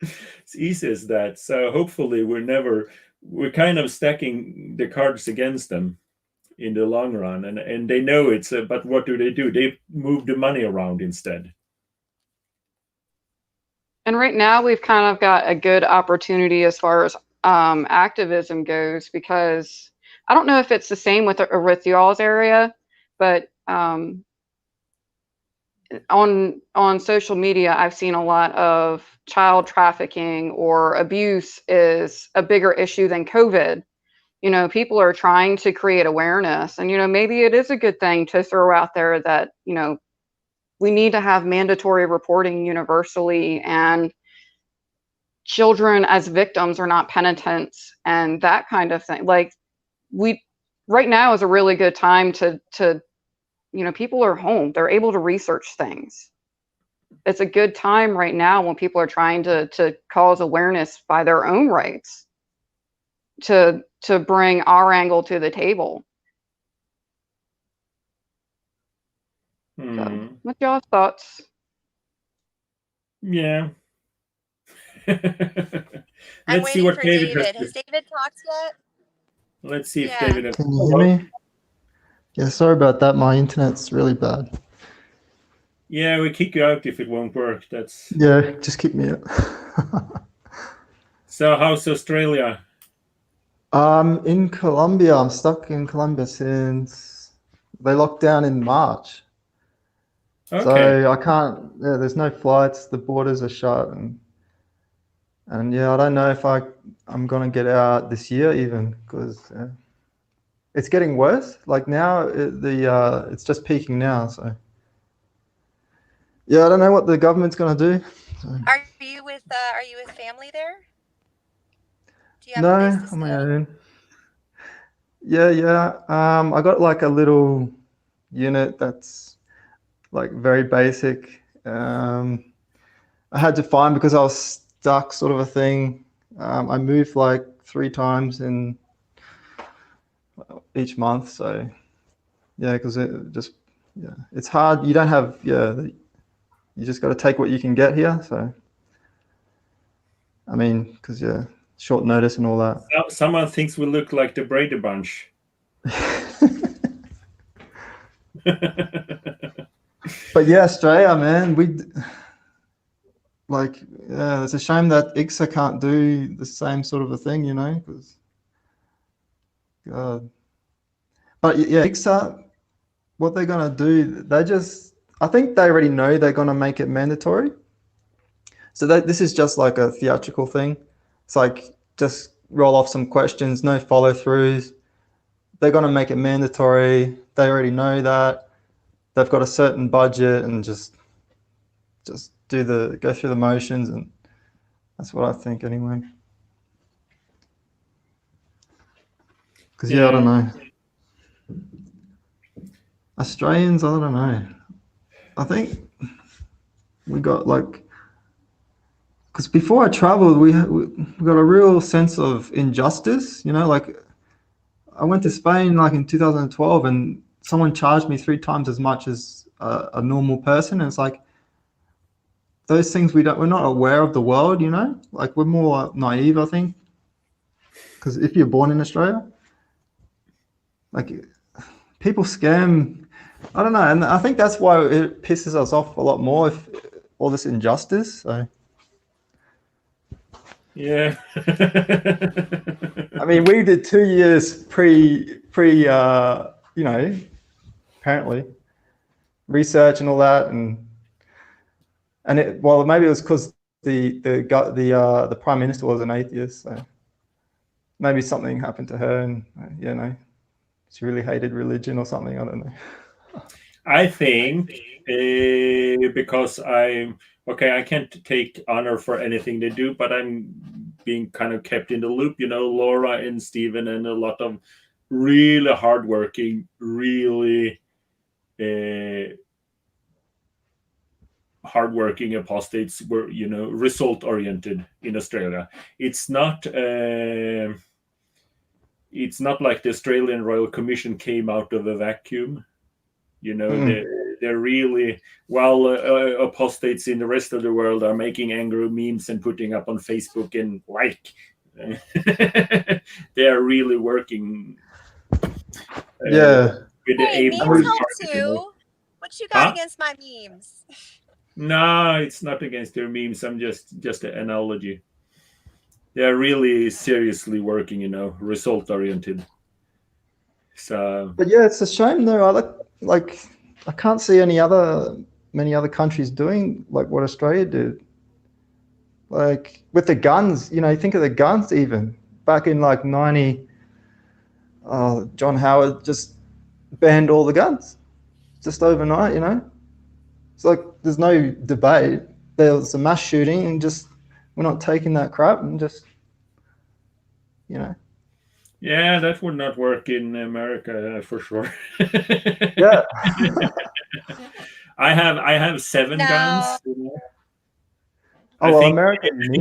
A: It's easy as that. So hopefully we're kind of stacking the cards against them in the long run, and they know it's but what do? They move the money around instead.
E: And right now we've kind of got a good opportunity as far as activism goes, because I don't know if it's the same with y'all's area, but on social media, I've seen a lot of child trafficking or abuse is a bigger issue than COVID. You know, people are trying to create awareness, and, you know, maybe it is a good thing to throw out there that, you know, we need to have mandatory reporting universally, and children as victims are not penitents and that kind of thing. Like, right now is a really good time to you know, people are home, they're able to research things. It's a good time right now when people are trying to cause awareness by their own rights to bring our angle to the table. So, what's y'all's thoughts?
A: Yeah.
C: I'm
A: Let's see
C: waiting
A: what
C: for
A: David
C: David.
A: has
C: Has David talked yet?
A: Let's see if
C: Yeah.
A: David has.
G: Can you hear me? Yeah, sorry about that. My internet's really bad.
A: Yeah, we kick you out if it won't work. That's
G: Yeah, just keep me out.
A: so. How's Australia?
G: In Colombia. I'm stuck in Colombia since they locked down in March.
A: Okay.
G: So I can't. Yeah, there's no flights. The borders are shut, and yeah, I don't know if I'm gonna get out this year even because it's getting worse. Like now, it's just peaking now. So yeah, I don't know what the government's gonna do. So.
C: Are you with family there? Do you have
G: No,
C: a place to
G: on my
C: stay?
G: own. Yeah. I got like a little unit that's like very basic. I had to find because I was stuck, sort of a thing. I moved like 3 times in each month, so yeah, because it's hard. You don't have you just got to take what you can get here. So I mean, because short notice and all that.
A: Someone thinks we look like the Brady Bunch.
G: But yeah, Australia, man, it's a shame that IICSA can't do the same sort of a thing, because God. But yeah, IICSA, what they're gonna do, I think they already know they're gonna make it mandatory. So this is just like a theatrical thing. It's like just roll off some questions, no follow throughs. They're gonna make it mandatory. They already know that. They've got a certain budget and just go through the motions, and that's what I think anyway. Because I don't know. Australians, I don't know. I think we got because before I traveled, we got a real sense of injustice. Like I went to Spain like in 2012, and someone charged me 3 times as much as a normal person. And it's like those things we're not aware of the world. Like we're more naive, I think. Because if you're born in Australia, like people scam. I don't know, and I think that's why it pisses us off a lot more, if all this injustice. So.
A: Yeah.
G: I mean, we did 2 years pre apparently research and all that, and maybe it was because the prime minister was an atheist, so maybe something happened to her, and she really hated religion or something. I don't know.
A: I think because I can't take honor for anything they do, but I'm being kind of kept in the loop. Laura and Stephen and a lot of really hardworking, really hardworking apostates were, result oriented in Australia. It's not like the Australian Royal Commission came out of a vacuum. They're really, while apostates in the rest of the world are making angry memes and putting up on Facebook and they are really working.
G: With
C: the memes help too. What you got against my memes?
A: No, it's not against their memes. I'm just an analogy. They are really seriously working, result oriented. So,
G: but yeah, it's a shame though. I can't see many other countries doing like what Australia did. Like with the guns, think of the guns. Even back in like 90, John Howard just banned all the guns just overnight. It's like there's no debate. There was a mass shooting, and just we're not taking that crap, and just
A: Yeah, that would not work in America for sure.
G: Yeah.
A: I have 7 guns.
G: I think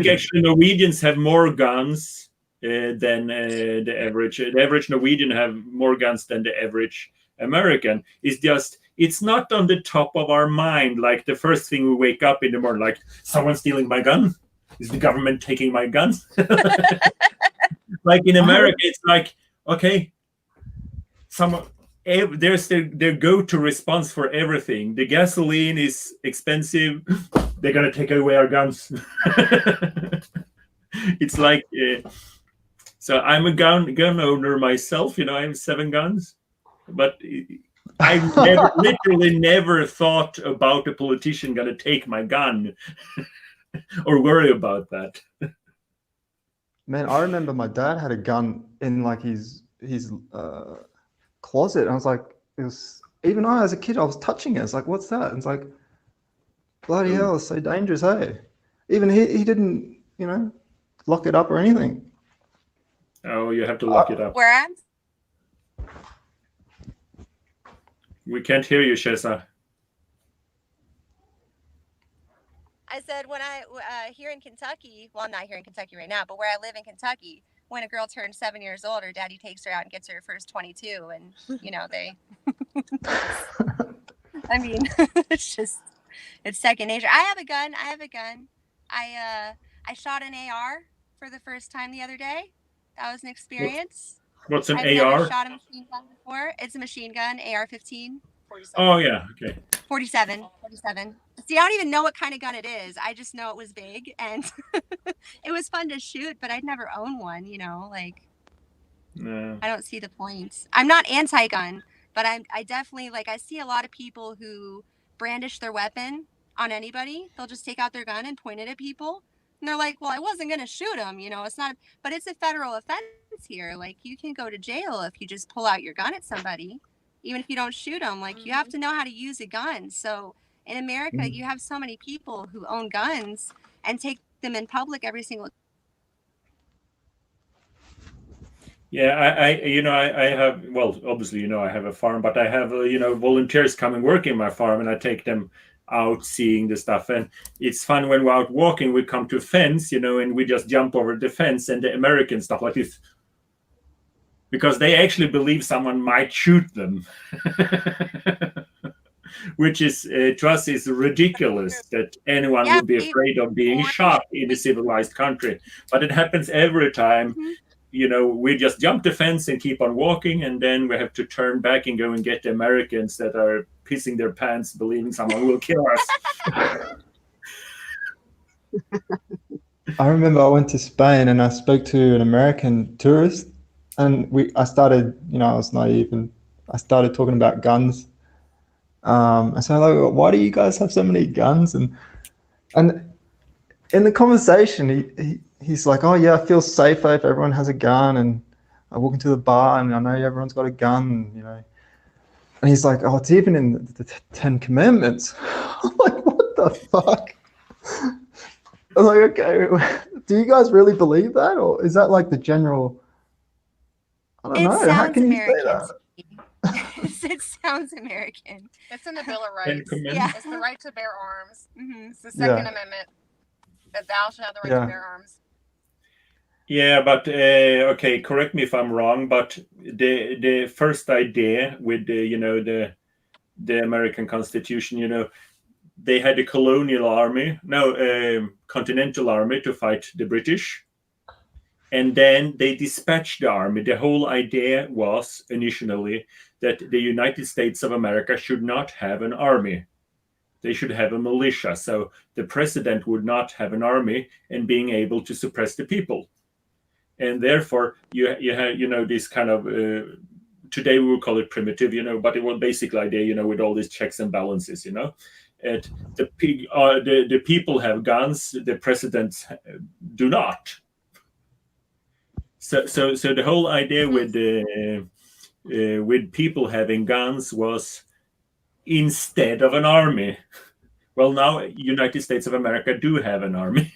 A: actually Norwegians have more guns than the average. The average Norwegian have more guns than the average American. It's not on the top of our mind. Like the first thing we wake up in the morning, like someone's stealing my gun. Is the government taking my guns? Like in America, it's like, okay, there's their go-to response for everything. The gasoline is expensive. They're gonna take away our guns. It's like So I'm a gun owner myself. I have 7 guns, but I literally never thought about a politician going to take my gun or worry about that.
G: Man, I remember my dad had a gun in like his closet. And I was like, even I as a kid, I was touching it. It's like, what's that? And it's like, bloody hell, it's so dangerous, hey? Even he didn't, lock it up or anything.
A: Oh, you have to lock it up.
F: Where
A: We can't hear you, Shesa.
C: I said when I here in Kentucky, well, I'm not here in Kentucky right now, but where I live in Kentucky, when a girl turns 7 years old, her daddy takes her out and gets her first 22, and they. I mean, it's second nature. I have a gun. I shot an AR for the first time the other day. That was an experience.
A: What's an
C: I've
A: AR?
C: never shot a machine gun before. It's a machine gun, AR-15.
F: 47.
A: Oh yeah, okay.
C: 47. See, I don't even know what kind of gun it is. I just know it was big and it was fun to shoot, but I'd never own one,
A: No.
C: I don't see the point. I'm not anti-gun, but I definitely, I see a lot of people who brandish their weapon on anybody. They'll just take out their gun and point it at people. And they're like, well, I wasn't going to shoot them, it's not, but it's a federal offense here. You can go to jail if you just pull out your gun at somebody, even if you don't shoot them. You have to know how to use a gun. So in America, you have so many people who own guns and take them in public every single day.
A: Yeah, I have, well, obviously, I have a farm, but I have, volunteers come and work in my farm, and I take them out seeing the stuff. And it's fun when we're out walking, we come to a fence, and we just jump over the fence, and the American stuff like this, because they actually believe someone might shoot them, which is, to us, is ridiculous that anyone would be afraid of being shot in a civilized country. But it happens every time. We just jump the fence and keep on walking, and then we have to turn back and go and get the Americans that are pissing their pants, believing someone will kill us.
G: I remember I went to Spain and I spoke to an American tourist, and I started, I was naive, and I started talking about guns. I said, like, why do you guys have so many guns? And in the conversation, he's like, oh yeah, I feel safer if everyone has a gun. And I walk into the bar and I know everyone's got a gun, And he's like, oh, it's even in the 10 Commandments. I'm like, what the fuck? I'm like, okay, do you guys really believe that? Or is that like the general, I don't know, how can you say that?
C: It sounds American.
F: It's in the Bill of Rights.
C: Yeah.
F: It's the right to bear arms.
C: Mm-hmm.
F: It's the Second Amendment. That thou shalt have the right to bear arms.
A: Yeah, but okay, correct me if I'm wrong, but the first idea with the American Constitution, they had a colonial army, continental army to fight the British, and then they dispatched the army. The whole idea was initially that the United States of America should not have an army. They should have a militia, so the president would not have an army and being able to suppress the people. And therefore, you have, this kind of, today we would call it primitive, but it was basically idea, with all these checks and balances, the people have guns, the presidents do not. So the whole idea with people having guns was instead of an army. Well, now United States of America do have an army.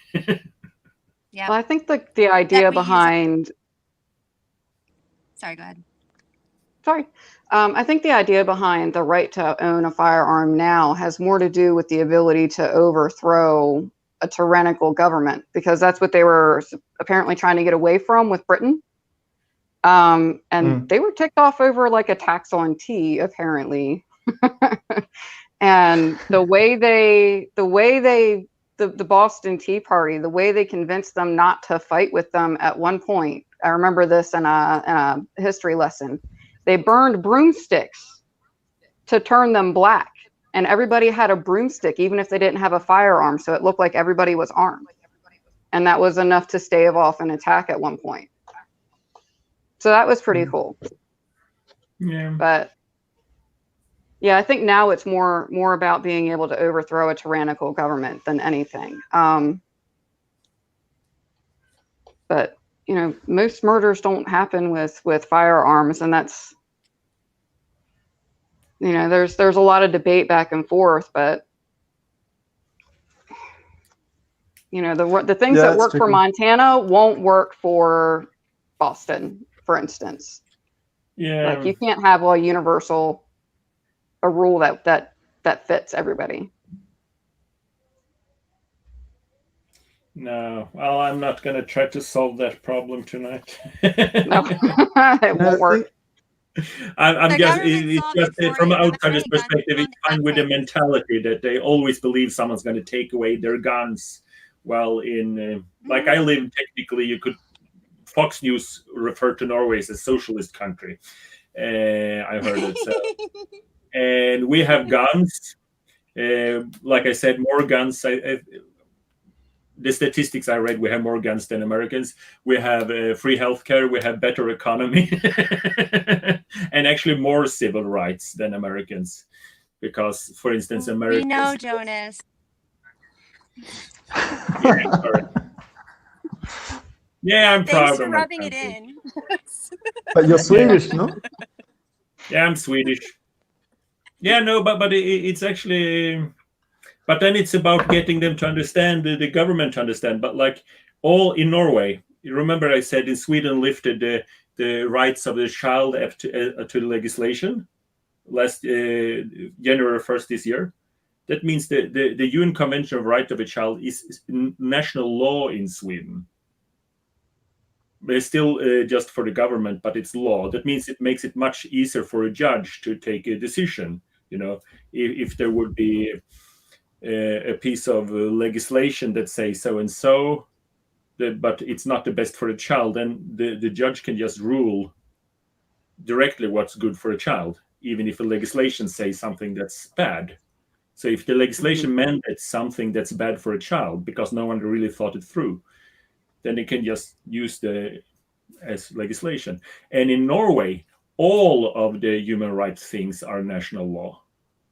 C: Yeah.
E: Well, I think the idea behind.
C: Sorry, go ahead.
E: Sorry. I think the idea behind the right to own a firearm now has more to do with the ability to overthrow a tyrannical government, because that's what they were apparently trying to get away from with Britain. They were ticked off over like a tax on tea, apparently. And the Boston Tea Party, the way they convinced them not to fight with them at one point, I remember this in a history lesson. They burned broomsticks to turn them black, and everybody had a broomstick, even if they didn't have a firearm, so it looked like everybody was armed. And that was enough to stave off an attack at one point. So that was pretty cool.
A: Yeah.
E: But yeah, I think now it's more about being able to overthrow a tyrannical government than anything. But you know, most murders don't happen with firearms, and that's, you know, there's a lot of debate back and forth, but you know, the things that work for Montana won't work for Boston, for instance.
A: Yeah.
E: Like you can't have a rule that fits everybody.
A: No, well, I'm not going to try to solve that problem tonight.
E: No, it won't work.
A: I'm just, it's just from an outsider's perspective, it's fine with the mentality that they always believe someone's going to take away their guns. Well, in like I live, technically, Fox News referred to Norway as a socialist country. I heard it. So. And we have guns. Like I said, more guns. The statistics I read, we have more guns than Americans. We have free healthcare. We have better economy, and actually more civil rights than Americans. Because, for instance, Americans.
C: We know, Jonas.
A: Yeah, sorry. Yeah, I'm proud
C: Thanks for
A: of my
C: rubbing it
A: country.
C: in.
G: But you're Swedish, no?
A: Yeah, I'm Swedish. Yeah, no, but it's actually. But then it's about getting them to understand, the government to understand. But like all in Norway, you remember I said in Sweden lifted the rights of the child up to the legislation last January 1st this year. That means the UN Convention of Right of a Child is national law in Sweden. But it's still just for the government, but it's law. That means it makes it much easier for a judge to take a decision. You know, if there would be a piece of legislation that says so and so, but it's not the best for a child, then the judge can just rule directly what's good for a child, even if the legislation says something that's bad. So if the legislation mandates something that's bad for a child because no one really thought it through, then they can just use as legislation. And in Norway, all of the human rights things are national law.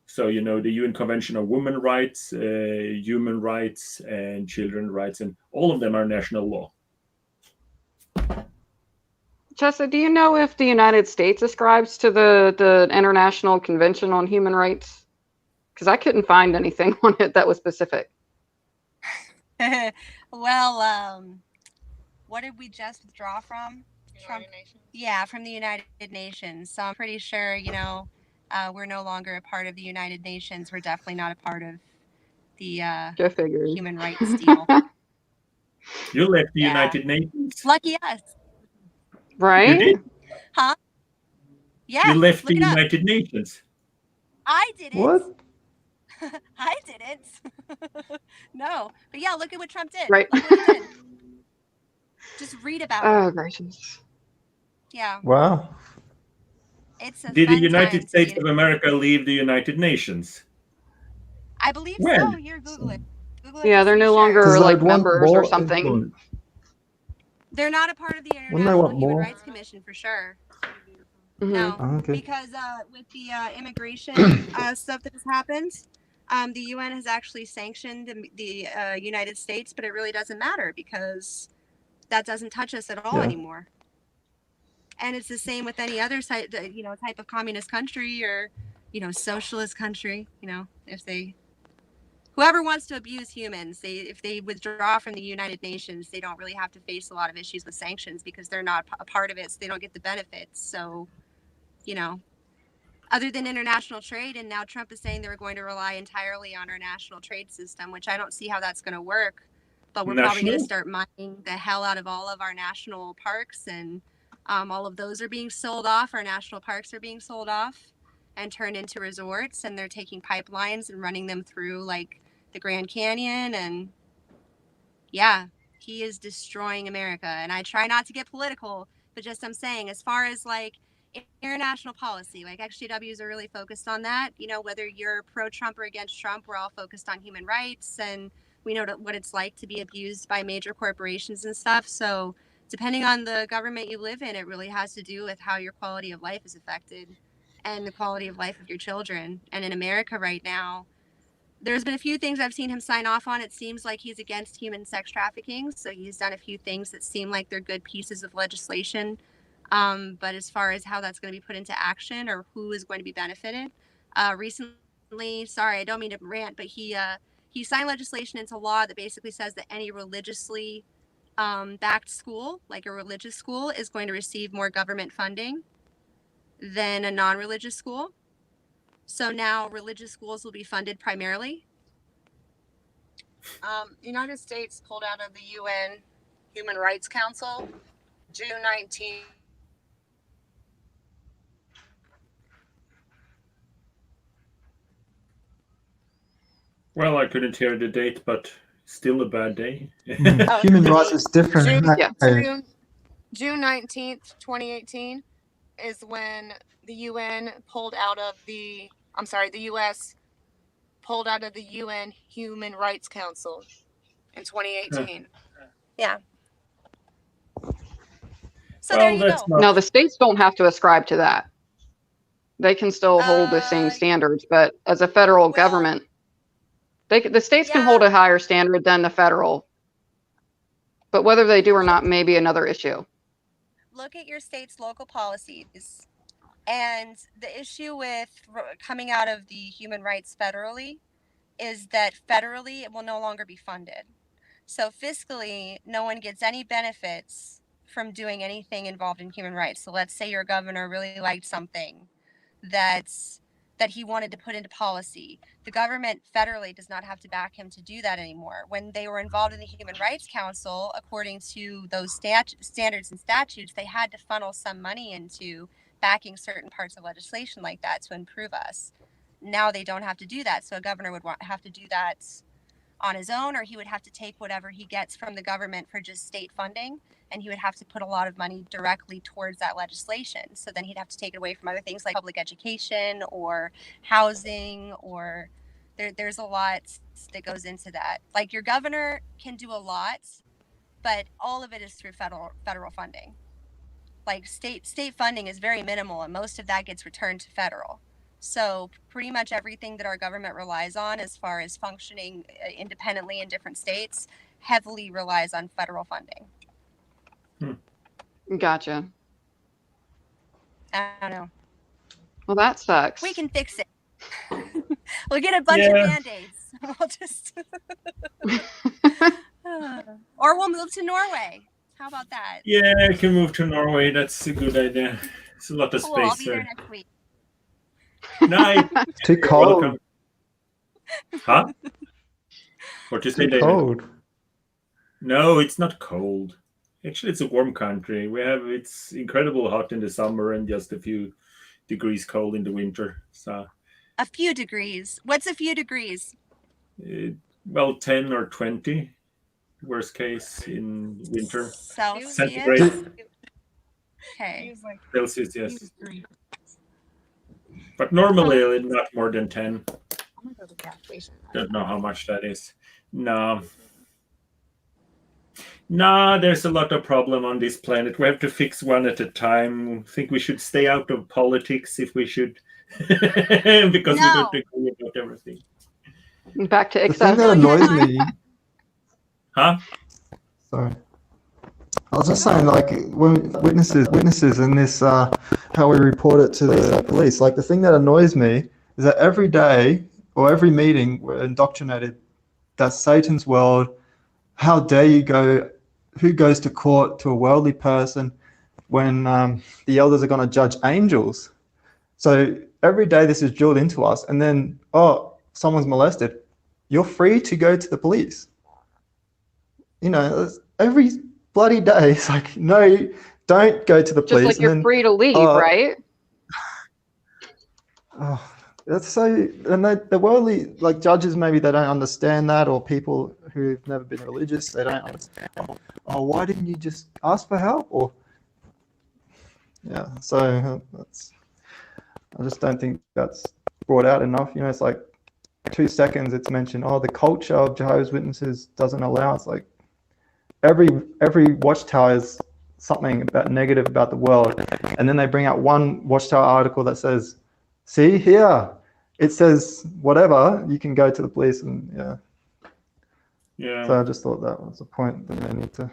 A: So, you know, the UN Convention of Women's Rights, Human Rights, and Children's Rights, and all of them are national law.
E: Chessa, do you know if the United States ascribes to the International Convention on Human Rights? Because I couldn't find anything on it that was specific.
C: Well, what did we just withdraw from?
F: United Nations.
C: Yeah, from the United Nations. So I'm pretty sure, you know, we're no longer a part of the United Nations. We're definitely not a part of the human rights deal.
A: You left the United Nations.
C: Lucky us.
E: Right?
A: You did?
C: Huh? Yeah.
A: You left the United Nations.
C: I didn't.
G: What?
C: I didn't. No. But yeah, look at what Trump did.
E: Right.
C: Look what he did. Just read about it.
E: Oh, gracious.
C: Yeah.
G: Wow.
C: It's a
A: Did the
C: fun
A: United
C: time
A: States
C: to
A: of America leave the United Nations?
C: I believe
A: When?
C: so. Here, Google it. Google it
E: Yeah,
C: just
E: they're
C: to be
E: no
C: sure.
E: longer like
G: they want
E: members or
G: more
E: something.
G: influence.
C: They're not a part of the
G: Wouldn't they
C: International
G: want
C: Human
G: more?
C: Rights Commission for sure.
E: Mhm.
C: No,
G: Oh, okay.
C: because with the immigration stuff that has happened, the UN has actually sanctioned the United States, but it really doesn't matter because that doesn't touch us at all
G: Yeah.
C: anymore. And it's the same with any other type of communist country or, socialist country. Whoever wants to abuse humans, if they withdraw from the United Nations, they don't really have to face a lot of issues with sanctions because they're not a part of it, so they don't get the benefits. So, other than international trade, and now Trump is saying they're going to rely entirely on our national trade system, which I don't see how that's going to work. But we're probably going to start mining the hell out of all of our national parks, and all of those are being sold off. Our national parks are being sold off and turned into resorts, and they're taking pipelines and running them through like the Grand Canyon. And yeah, he is destroying America. And I try not to get political, but just I'm saying, as far as like international policy, like XJWs are really focused on that. Whether you're pro-Trump or against Trump, we're all focused on human rights, and we know what it's like to be abused by major corporations and stuff. So depending on the government you live in, it really has to do with how your quality of life is affected and the quality of life of your children. And in America right now, there's been a few things I've seen him sign off on. It seems like he's against human sex trafficking. So he's done a few things that seem like they're good pieces of legislation. But as far as how that's going to be put into action or who is going to be benefited, recently, sorry, I don't mean to rant, but he signed legislation into law that basically says that any religiously backed school, like a religious school, is going to receive more government funding than a non-religious school. So now religious schools will be funded primarily.
F: The United States pulled out of the UN Human Rights Council June 19th.
A: Well, I couldn't hear the date, but still a bad day.
G: Human rights is different.
F: June 19th, 2018 is when the UN pulled out of the, the US pulled out of the UN Human Rights Council in 2018.
C: Yeah. So there you go.
E: No, the states don't have to ascribe to that. They can still hold the same standards, but as a federal government, the states can hold a higher standard than the federal. But whether they do or not may be another issue.
C: Look at your state's local policies. And the issue with coming out of the human rights federally is that federally it will no longer be funded. So fiscally, no one gets any benefits from doing anything involved in human rights. So let's say your governor really liked something that he wanted to put into policy. The government federally does not have to back him to do that anymore. When they were involved in the Human Rights Council, according to those standards and statutes, they had to funnel some money into backing certain parts of legislation like that to improve us. Now they don't have to do that. So a governor would have to do that on his own, or he would have to take whatever he gets from the government for just state funding, and he would have to put a lot of money directly towards that legislation. So then he'd have to take it away from other things like public education or housing, or there's a lot that goes into that. Like your governor can do a lot, but all of it is through federal funding. Like state funding is very minimal, and most of that gets returned to federal. So pretty much everything that our government relies on as far as functioning independently in different states heavily relies on federal funding.
E: Gotcha.
C: I don't know.
E: Well, that sucks.
C: We can fix it. We'll get a bunch of Band-Aids. We'll just or we'll move to Norway. How about that?
A: Yeah, I can move to Norway. That's a good idea. It's a lot of
C: Cool,
A: space
C: I'll be there next week.
A: Nice.
G: Too cold.
A: Welcome. Huh? What you say,
G: Too
A: David?
G: cold.
A: No, it's not cold. Actually, it's a warm country. It's incredible hot in the summer and just a few degrees cold in the winter. So
C: A few degrees. What's a few degrees?
A: 10 or 20, worst case in winter.
C: Celsius.
A: Centigrade.
C: Okay.
A: Celsius, yes. But normally not more than 10. Don't know how much that is. No, there's a lot of problem on this planet. We have to fix one at a time. I think we should stay out of politics if we should, because we don't agree about everything.
E: Back to
G: The thing
E: IICSA.
G: that annoys me.
A: Huh?
G: Sorry. I was just saying, like, when witnesses in this, how we report it to the police, like, the thing that annoys me is that every day or every meeting we're indoctrinated that's Satan's world. How dare you go, who goes to court to a worldly person when the elders are going to judge angels? So every day this is drilled into us, and then, someone's molested, you're free to go to the police. You know, every bloody day, it's like, no, don't go to the police.
E: Just like you're free to leave, right?
G: That's so, and the worldly, like, judges, maybe they don't understand that, or people who've never been religious, they don't understand. Why didn't you just ask for help? Or so I just don't think that's brought out enough. You know, it's like 2 seconds it's mentioned, the culture of Jehovah's Witnesses doesn't allow. It's like every watchtower is something about negative about the world, and then they bring out one Watchtower article that says, see here, it says whatever, you can go to the police, and
A: Yeah.
G: So I just thought that was a point that they need to.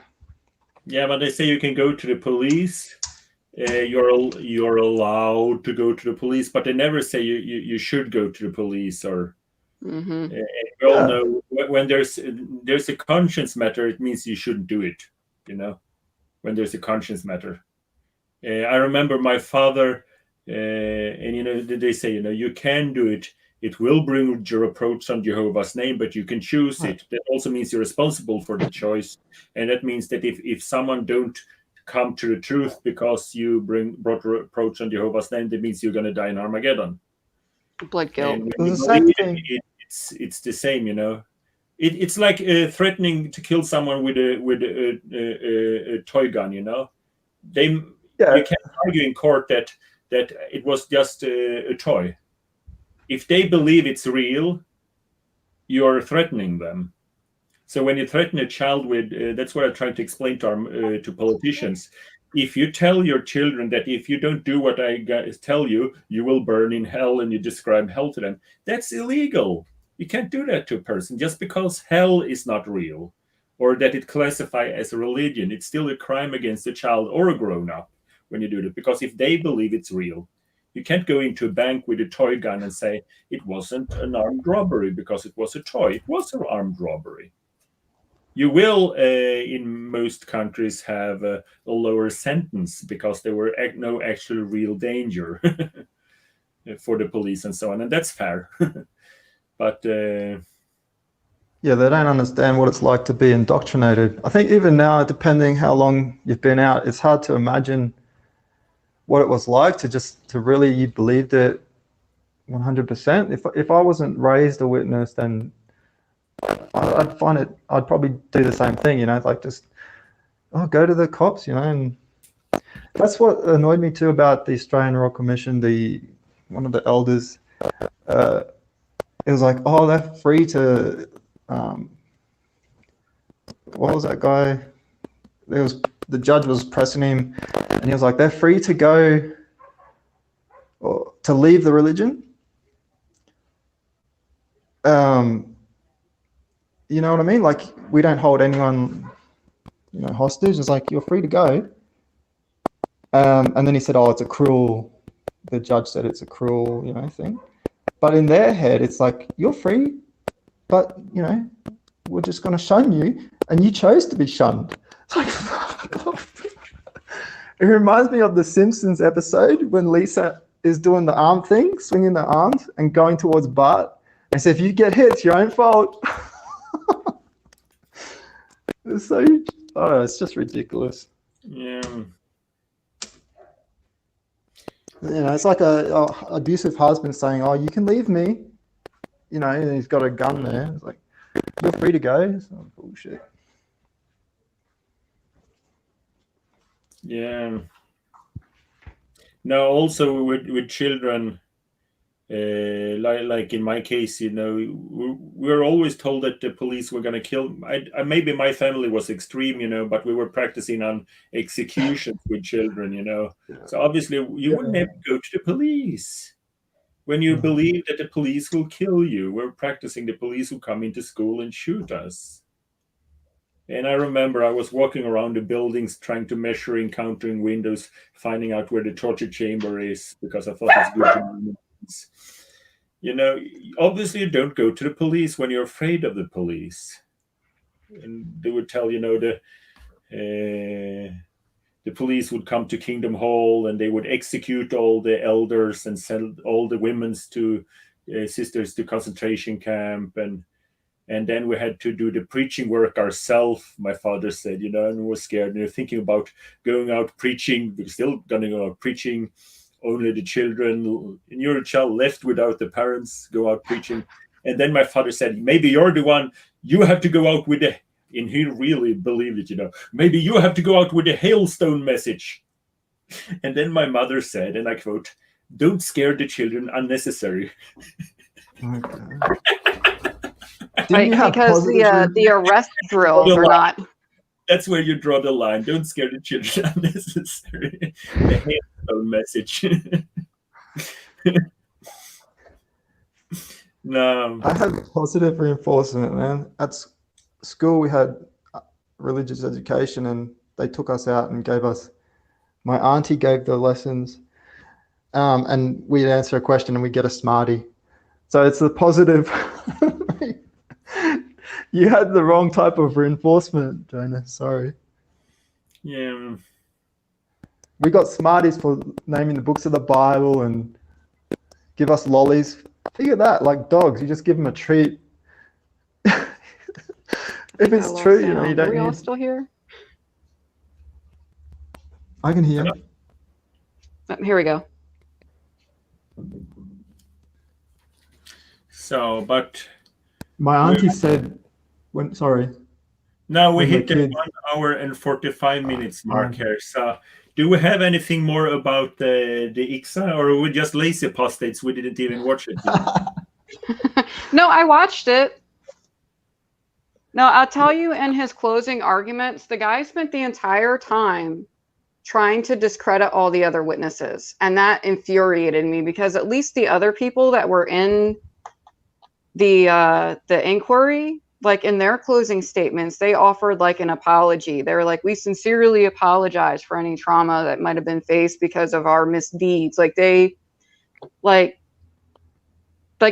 A: Yeah, but they say you can go to the police. You're allowed to go to the police, but they never say you should go to the police. Or we all know when there's a conscience matter, it means you shouldn't do it. You know, when there's a conscience matter. I remember my father, and you know, they say, you know, you can do it. It will bring your reproach on Jehovah's name, but you can choose it. That also means you're responsible for the choice, and that means that if someone don't come to the truth because you brought reproach on Jehovah's name, that means you're going to die in Armageddon.
E: Blood guilt.
A: And
G: It's the same thing.
A: It's the same, you know. It's like threatening to kill someone with a toy gun, you know. You can't argue in court that it was just a toy. If they believe it's real, you're threatening them. So when you threaten a child with, that's what I try to explain to politicians. If you tell your children that if you don't do what I tell you, you will burn in hell, and you describe hell to them, that's illegal. You can't do that to a person just because hell is not real, or that it classifies as a religion. It's still a crime against a child or a grown-up when you do that, because if they believe it's real. You can't go into a bank with a toy gun and say it wasn't an armed robbery because it was a toy. It was an armed robbery. You will, in most countries, have a lower sentence because there were no actual real danger for the police and so on, and that's fair. But
G: yeah, they don't understand what it's like to be indoctrinated. I think even now, depending how long you've been out, it's hard to imagine what it was like to really, you believed it 100%. If I wasn't raised a witness, then I'd probably do the same thing, you know, like just, go to the cops, you know. And that's what annoyed me too about the Australian Royal Commission. One of the elders, it was like, they're free to, what was that guy? The judge was pressing him, and he was like, they're free to go or to leave the religion. You know what I mean? Like, we don't hold anyone, you know, hostage. It's like, you're free to go. And then he said, the judge said it's a cruel, you know, thing. But in their head, it's like, you're free, but, you know, we're just going to shun you, and you chose to be shunned. It's like, it reminds me of the Simpsons episode when Lisa is doing the arm thing, swinging the arms and going towards Bart. And said, if you get hit, it's your own fault. It's just ridiculous.
A: yeah.
G: You know, it's like a abusive husband saying, you can leave me. You know, and he's got a gun there. It's like, you're free to go. It's not bullshit.
A: Yeah. No, also with children, like in my case, you know, we were always told that the police were going to kill. Maybe my family was extreme, you know, but we were practicing on executions with children, you know. So obviously you would never go to the police when you believe that the police will kill you. We're practicing the police who come into school and shoot us. And I remember I was walking around the buildings trying to measure, encountering windows, finding out where the torture chamber is, because I thought it's good to know. You know, obviously you don't go to the police when you're afraid of the police. And they would tell, you know, the police would come to Kingdom Hall and they would execute all the elders and send all the women's to sisters to concentration camp, and then we had to do the preaching work ourselves, my father said, you know, and we were scared. And you're thinking about going out preaching, we're still going to go out preaching, only the children, and you're a child left without the parents, go out preaching. And then my father said, maybe you're the one, you have to go out with the, and he really believed it, you know, maybe you have to go out with a hailstone message. And then my mother said, and I quote, don't scare the children unnecessary.
E: Right, because the arrest drills are not.
A: That's where you draw the line. Don't scare the children unnecessarily. The hateful message. No.
G: I had positive reinforcement, man. At school, we had religious education, and they took us out and gave us. My auntie gave the lessons, and we'd answer a question and we'd get a Smartie. So it's the positive. You had the wrong type of reinforcement, Jonah. Sorry.
A: Yeah.
G: We got Smarties for naming the books of the Bible and give us lollies. Figure that, like dogs, you just give them a treat. If it's true, you know, you don't
E: Are we all
G: need.
E: still here?
G: I can hear.
E: Oh, here we go.
A: So, but
G: My auntie said, sorry.
A: now we
G: When the
A: hit the
G: kids-
A: 1 hour and 45 minutes mark here. So, do we have anything more about the IICSA, or are we just lazy apostates? We didn't even watch it.
E: No, I watched it. No, I'll tell you, in his closing arguments, the guy spent the entire time trying to discredit all the other witnesses. And that infuriated me, because at least the other people that were in the inquiry, like in their closing statements, they offered like an apology. They were like, we sincerely apologize for any trauma that might have been faced because of our misdeeds. Like they, like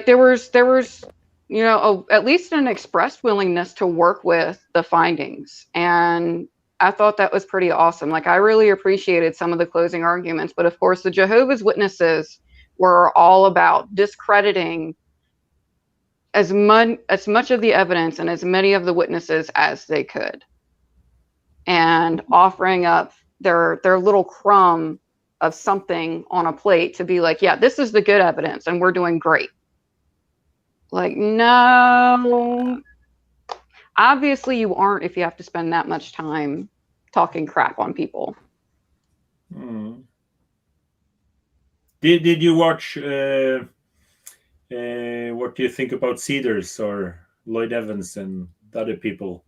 E: there was, you know, at least an expressed willingness to work with the findings. And I thought that was pretty awesome. Like I really appreciated some of the closing arguments, but of course the Jehovah's Witnesses were all about discrediting as much of the evidence and as many of the witnesses as they could, and offering up their little crumb of something on a plate to be like, yeah, this is the good evidence and we're doing great. Like, no, obviously you aren't if you have to spend that much time talking crap on people.
A: Did you watch what do you think about Cedars or Lloyd Evans and the other people,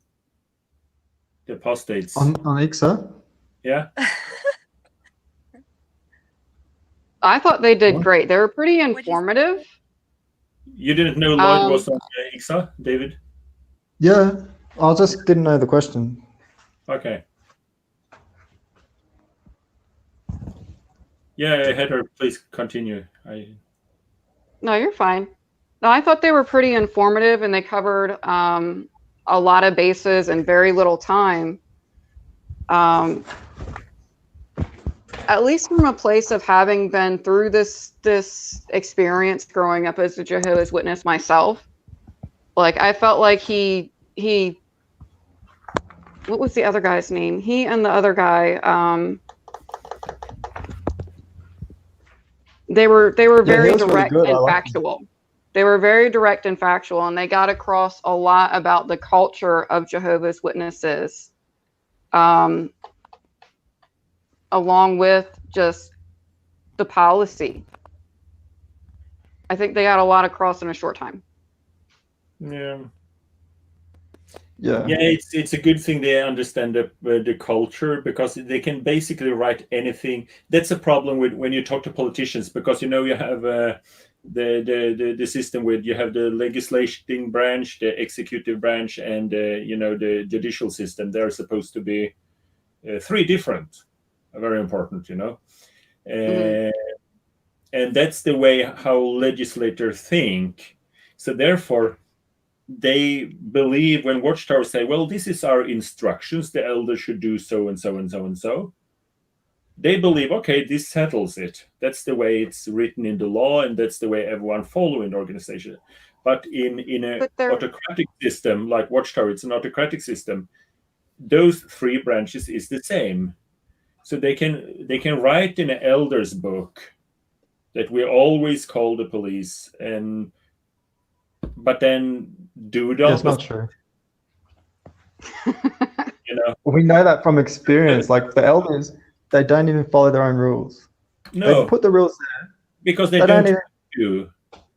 A: the apostates?
G: On IICSA?
A: Yeah.
E: I thought they did
G: What?
E: great. They were pretty informative.
A: You didn't know Lloyd was on IICSA, David?
G: Yeah, I just didn't know the question.
A: Okay. Yeah, Heather, please continue.
E: No, you're fine. No, I thought they were pretty informative, and they covered a lot of bases in very little time. At least from a place of having been through this experience growing up as a Jehovah's Witness myself, like I felt like he what was the other guy's name? He and the other guy, they were very
G: was really
E: direct
G: good. I
E: and
G: liked
E: factual. They were very direct and factual, and they got across a lot about the culture of Jehovah's Witnesses, along with just the policy. I think they got a lot across in a short time.
A: Yeah.
G: Yeah.
A: Yeah, it's a good thing they understand the culture, because they can basically write anything. That's a problem with when you talk to politicians, because you have the system with, you have the legislating branch, the executive branch, and the judicial system. They're supposed to be three different, very important, and that's the way how legislators think. So therefore, they believe when watchtowers say, well, this is our instructions, the elder should do so and so and so and so. They believe, okay, this settles it. That's the way it's written in the law, and that's the way everyone follow in the organization. But in an autocratic system like Watchtower, it's an autocratic system. Those three branches is the same. So they can write in an elder's book that we always call the police, but then do the
G: That's
A: opposite.
G: not true. We know that from experience. Like the elders, they don't even follow their own rules.
A: No,
G: they put the rules there
A: because they don't do.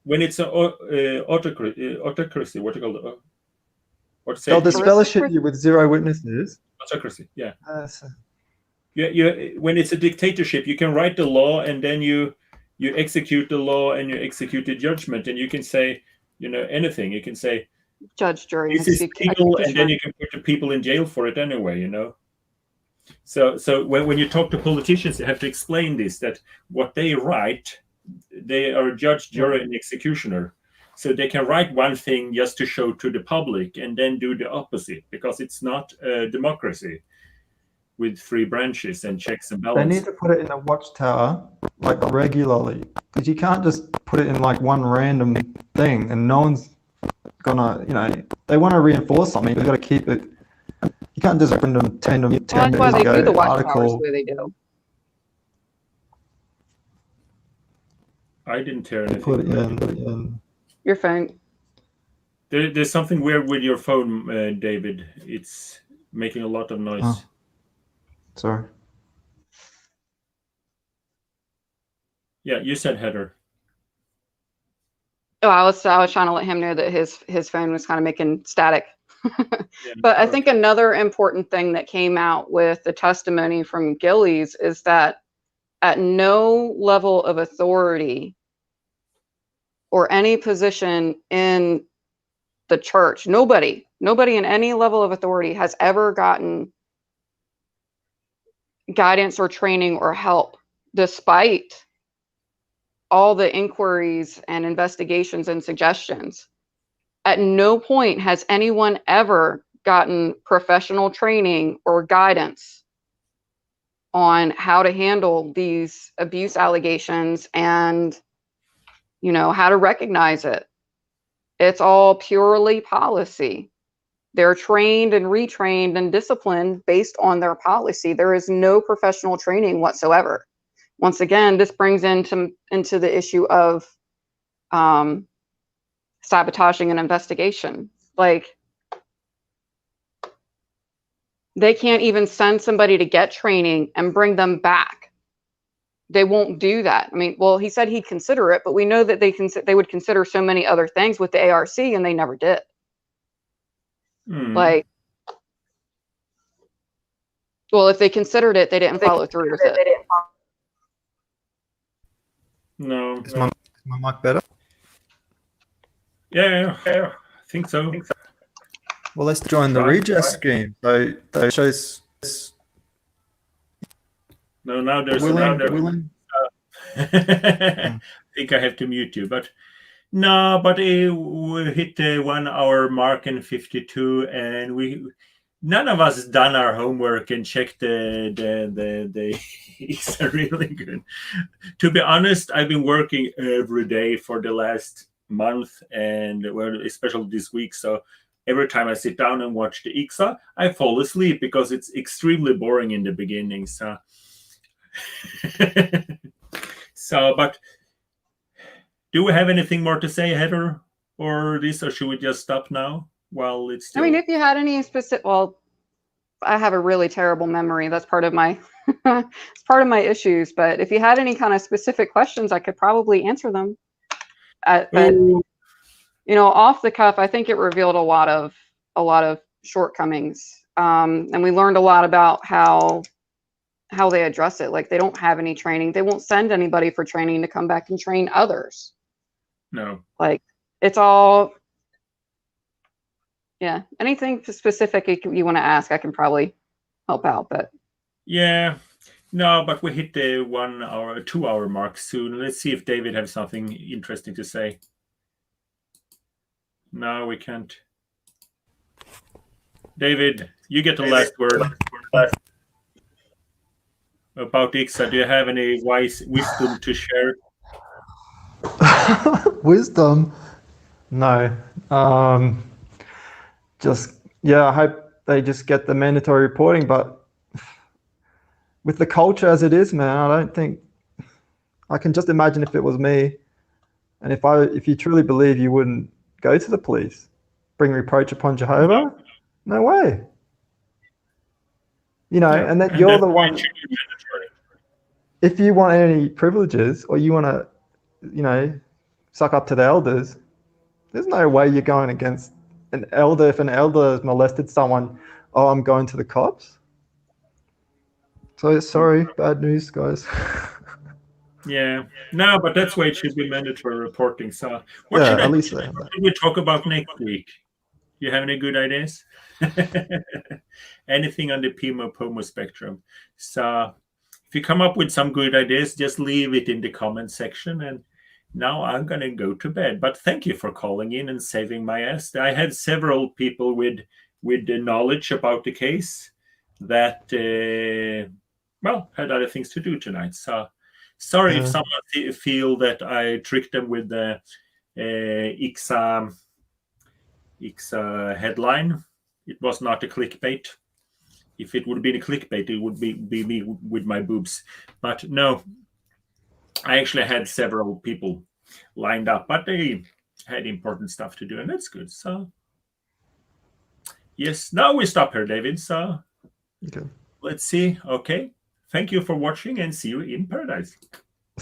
A: When it's an autocracy, what do you call it? What to
G: They'll
A: say?
G: disfellowship you with 0 witnesses.
A: Autocracy. Yeah.
G: So-
A: When it's a dictatorship, you can write the law and then you execute the law and you execute the judgment, and you can say, anything. You can say
E: Judge, jury,
A: this is legal, and then you can put the people in jail for it anyway. So when you talk to politicians, you have to explain this, that what they write, they are a judge, jury, and executioner. So they can write one thing just to show to the public and then do the opposite, because it's not a democracy with 3 branches and checks and
G: They
A: balances.
G: need to put it in a watchtower like regularly, because you can't just put it in like one random thing and no one's gonna, they want to reinforce something. They've got to keep it. You can't just bring them 10
E: Well, that's why
G: years
E: they do the
G: ago
E: watchtowers
G: article.
E: the way they do.
A: I didn't hear anything.
G: Put it in.
E: Your phone.
A: There's something weird with your phone, David. It's making a lot of noise.
G: Oh. Sorry.
A: Yeah, you said header.
E: Oh, I was trying to let him know that his phone was kind of making static. But I think another important thing that came out with the testimony from Gillies is that at no level of authority or any position in the church, nobody in any level of authority has ever gotten guidance or training or help, despite all the inquiries and investigations and suggestions. At no point has anyone ever gotten professional training or guidance on how to handle these abuse allegations and, how to recognize it. It's all purely policy. They're trained and retrained and disciplined based on their policy. There is no professional training whatsoever. Once again, this brings into the issue of sabotaging an investigation. Like, they can't even send somebody to get training and bring them back. They won't do that. I mean, well, he said he'd consider it, but we know that they would consider so many other things with the ARC, and they never did. Like, well, if they considered it, they didn't follow through with it.
A: No.
G: Is my mic better?
A: Yeah, I think so.
G: Well, let's join the redress scheme. So that shows.
A: No, now there's
G: Willing.
A: I think I have to mute you, but no, but we hit the 1 hour mark in 52, and none of us done our homework and checked the it's really good. To be honest, I've been working every day for the last month, and especially this week. So every time I sit down and watch the IICSA, I fall asleep because it's extremely boring in the beginning. So, but do we have anything more to say, Heather, or this, or should we just stop now while it's still...
E: I mean, if you had any specific, well, I have a really terrible memory. That's part of my, it's part of my issues. But if you had any kind of specific questions, I could probably answer them. But off the cuff, I think it revealed a lot of shortcomings, and we learned a lot about how they address it. Like, they don't have any training. They won't send anybody for training to come back and train others.
A: No.
E: Like, it's all, yeah. Anything specific you want to ask, I can probably help out. But
A: yeah, no, but we hit the 1 hour, 2 hour mark soon. Let's see if David has something interesting to say. No, we can't. David, you get the last word. About IICSA, do you have any wisdom to share?
G: Wisdom? No. I hope they just get the mandatory reporting, but with the culture as it is, man, I don't think, I can just imagine if it was me, and if you truly believe you wouldn't go to the police, bring reproach upon Jehovah, no way. And that you're the one, if you want any privileges or you want to, suck up to the elders, there's no way you're going against an elder, if an elder molested someone, oh, I'm going to the cops. So sorry, bad news, guys.
A: Yeah, no, but that's why it should be mandatory reporting. So what
G: Yeah,
A: should
G: at least they have
A: what
G: that.
A: should we talk about next week? You have any good ideas? Anything on the PMO-POMO spectrum? So if you come up with some good ideas, just leave it in the comment section. And now I'm going to go to bed. But thank you for calling in and saving my ass. I had several people with the knowledge about the case that, well, had other things to do tonight. So sorry if someone feel that I tricked them with the IICSA headline. It was not a clickbait. If it would have been a clickbait, it would be me with my boobs. But no, I actually had several people lined up, but they had important stuff to do, and that's good. So yes, now we stop here, David. So
G: Okay.
A: let's see. Okay. Thank you for watching, and see you in paradise.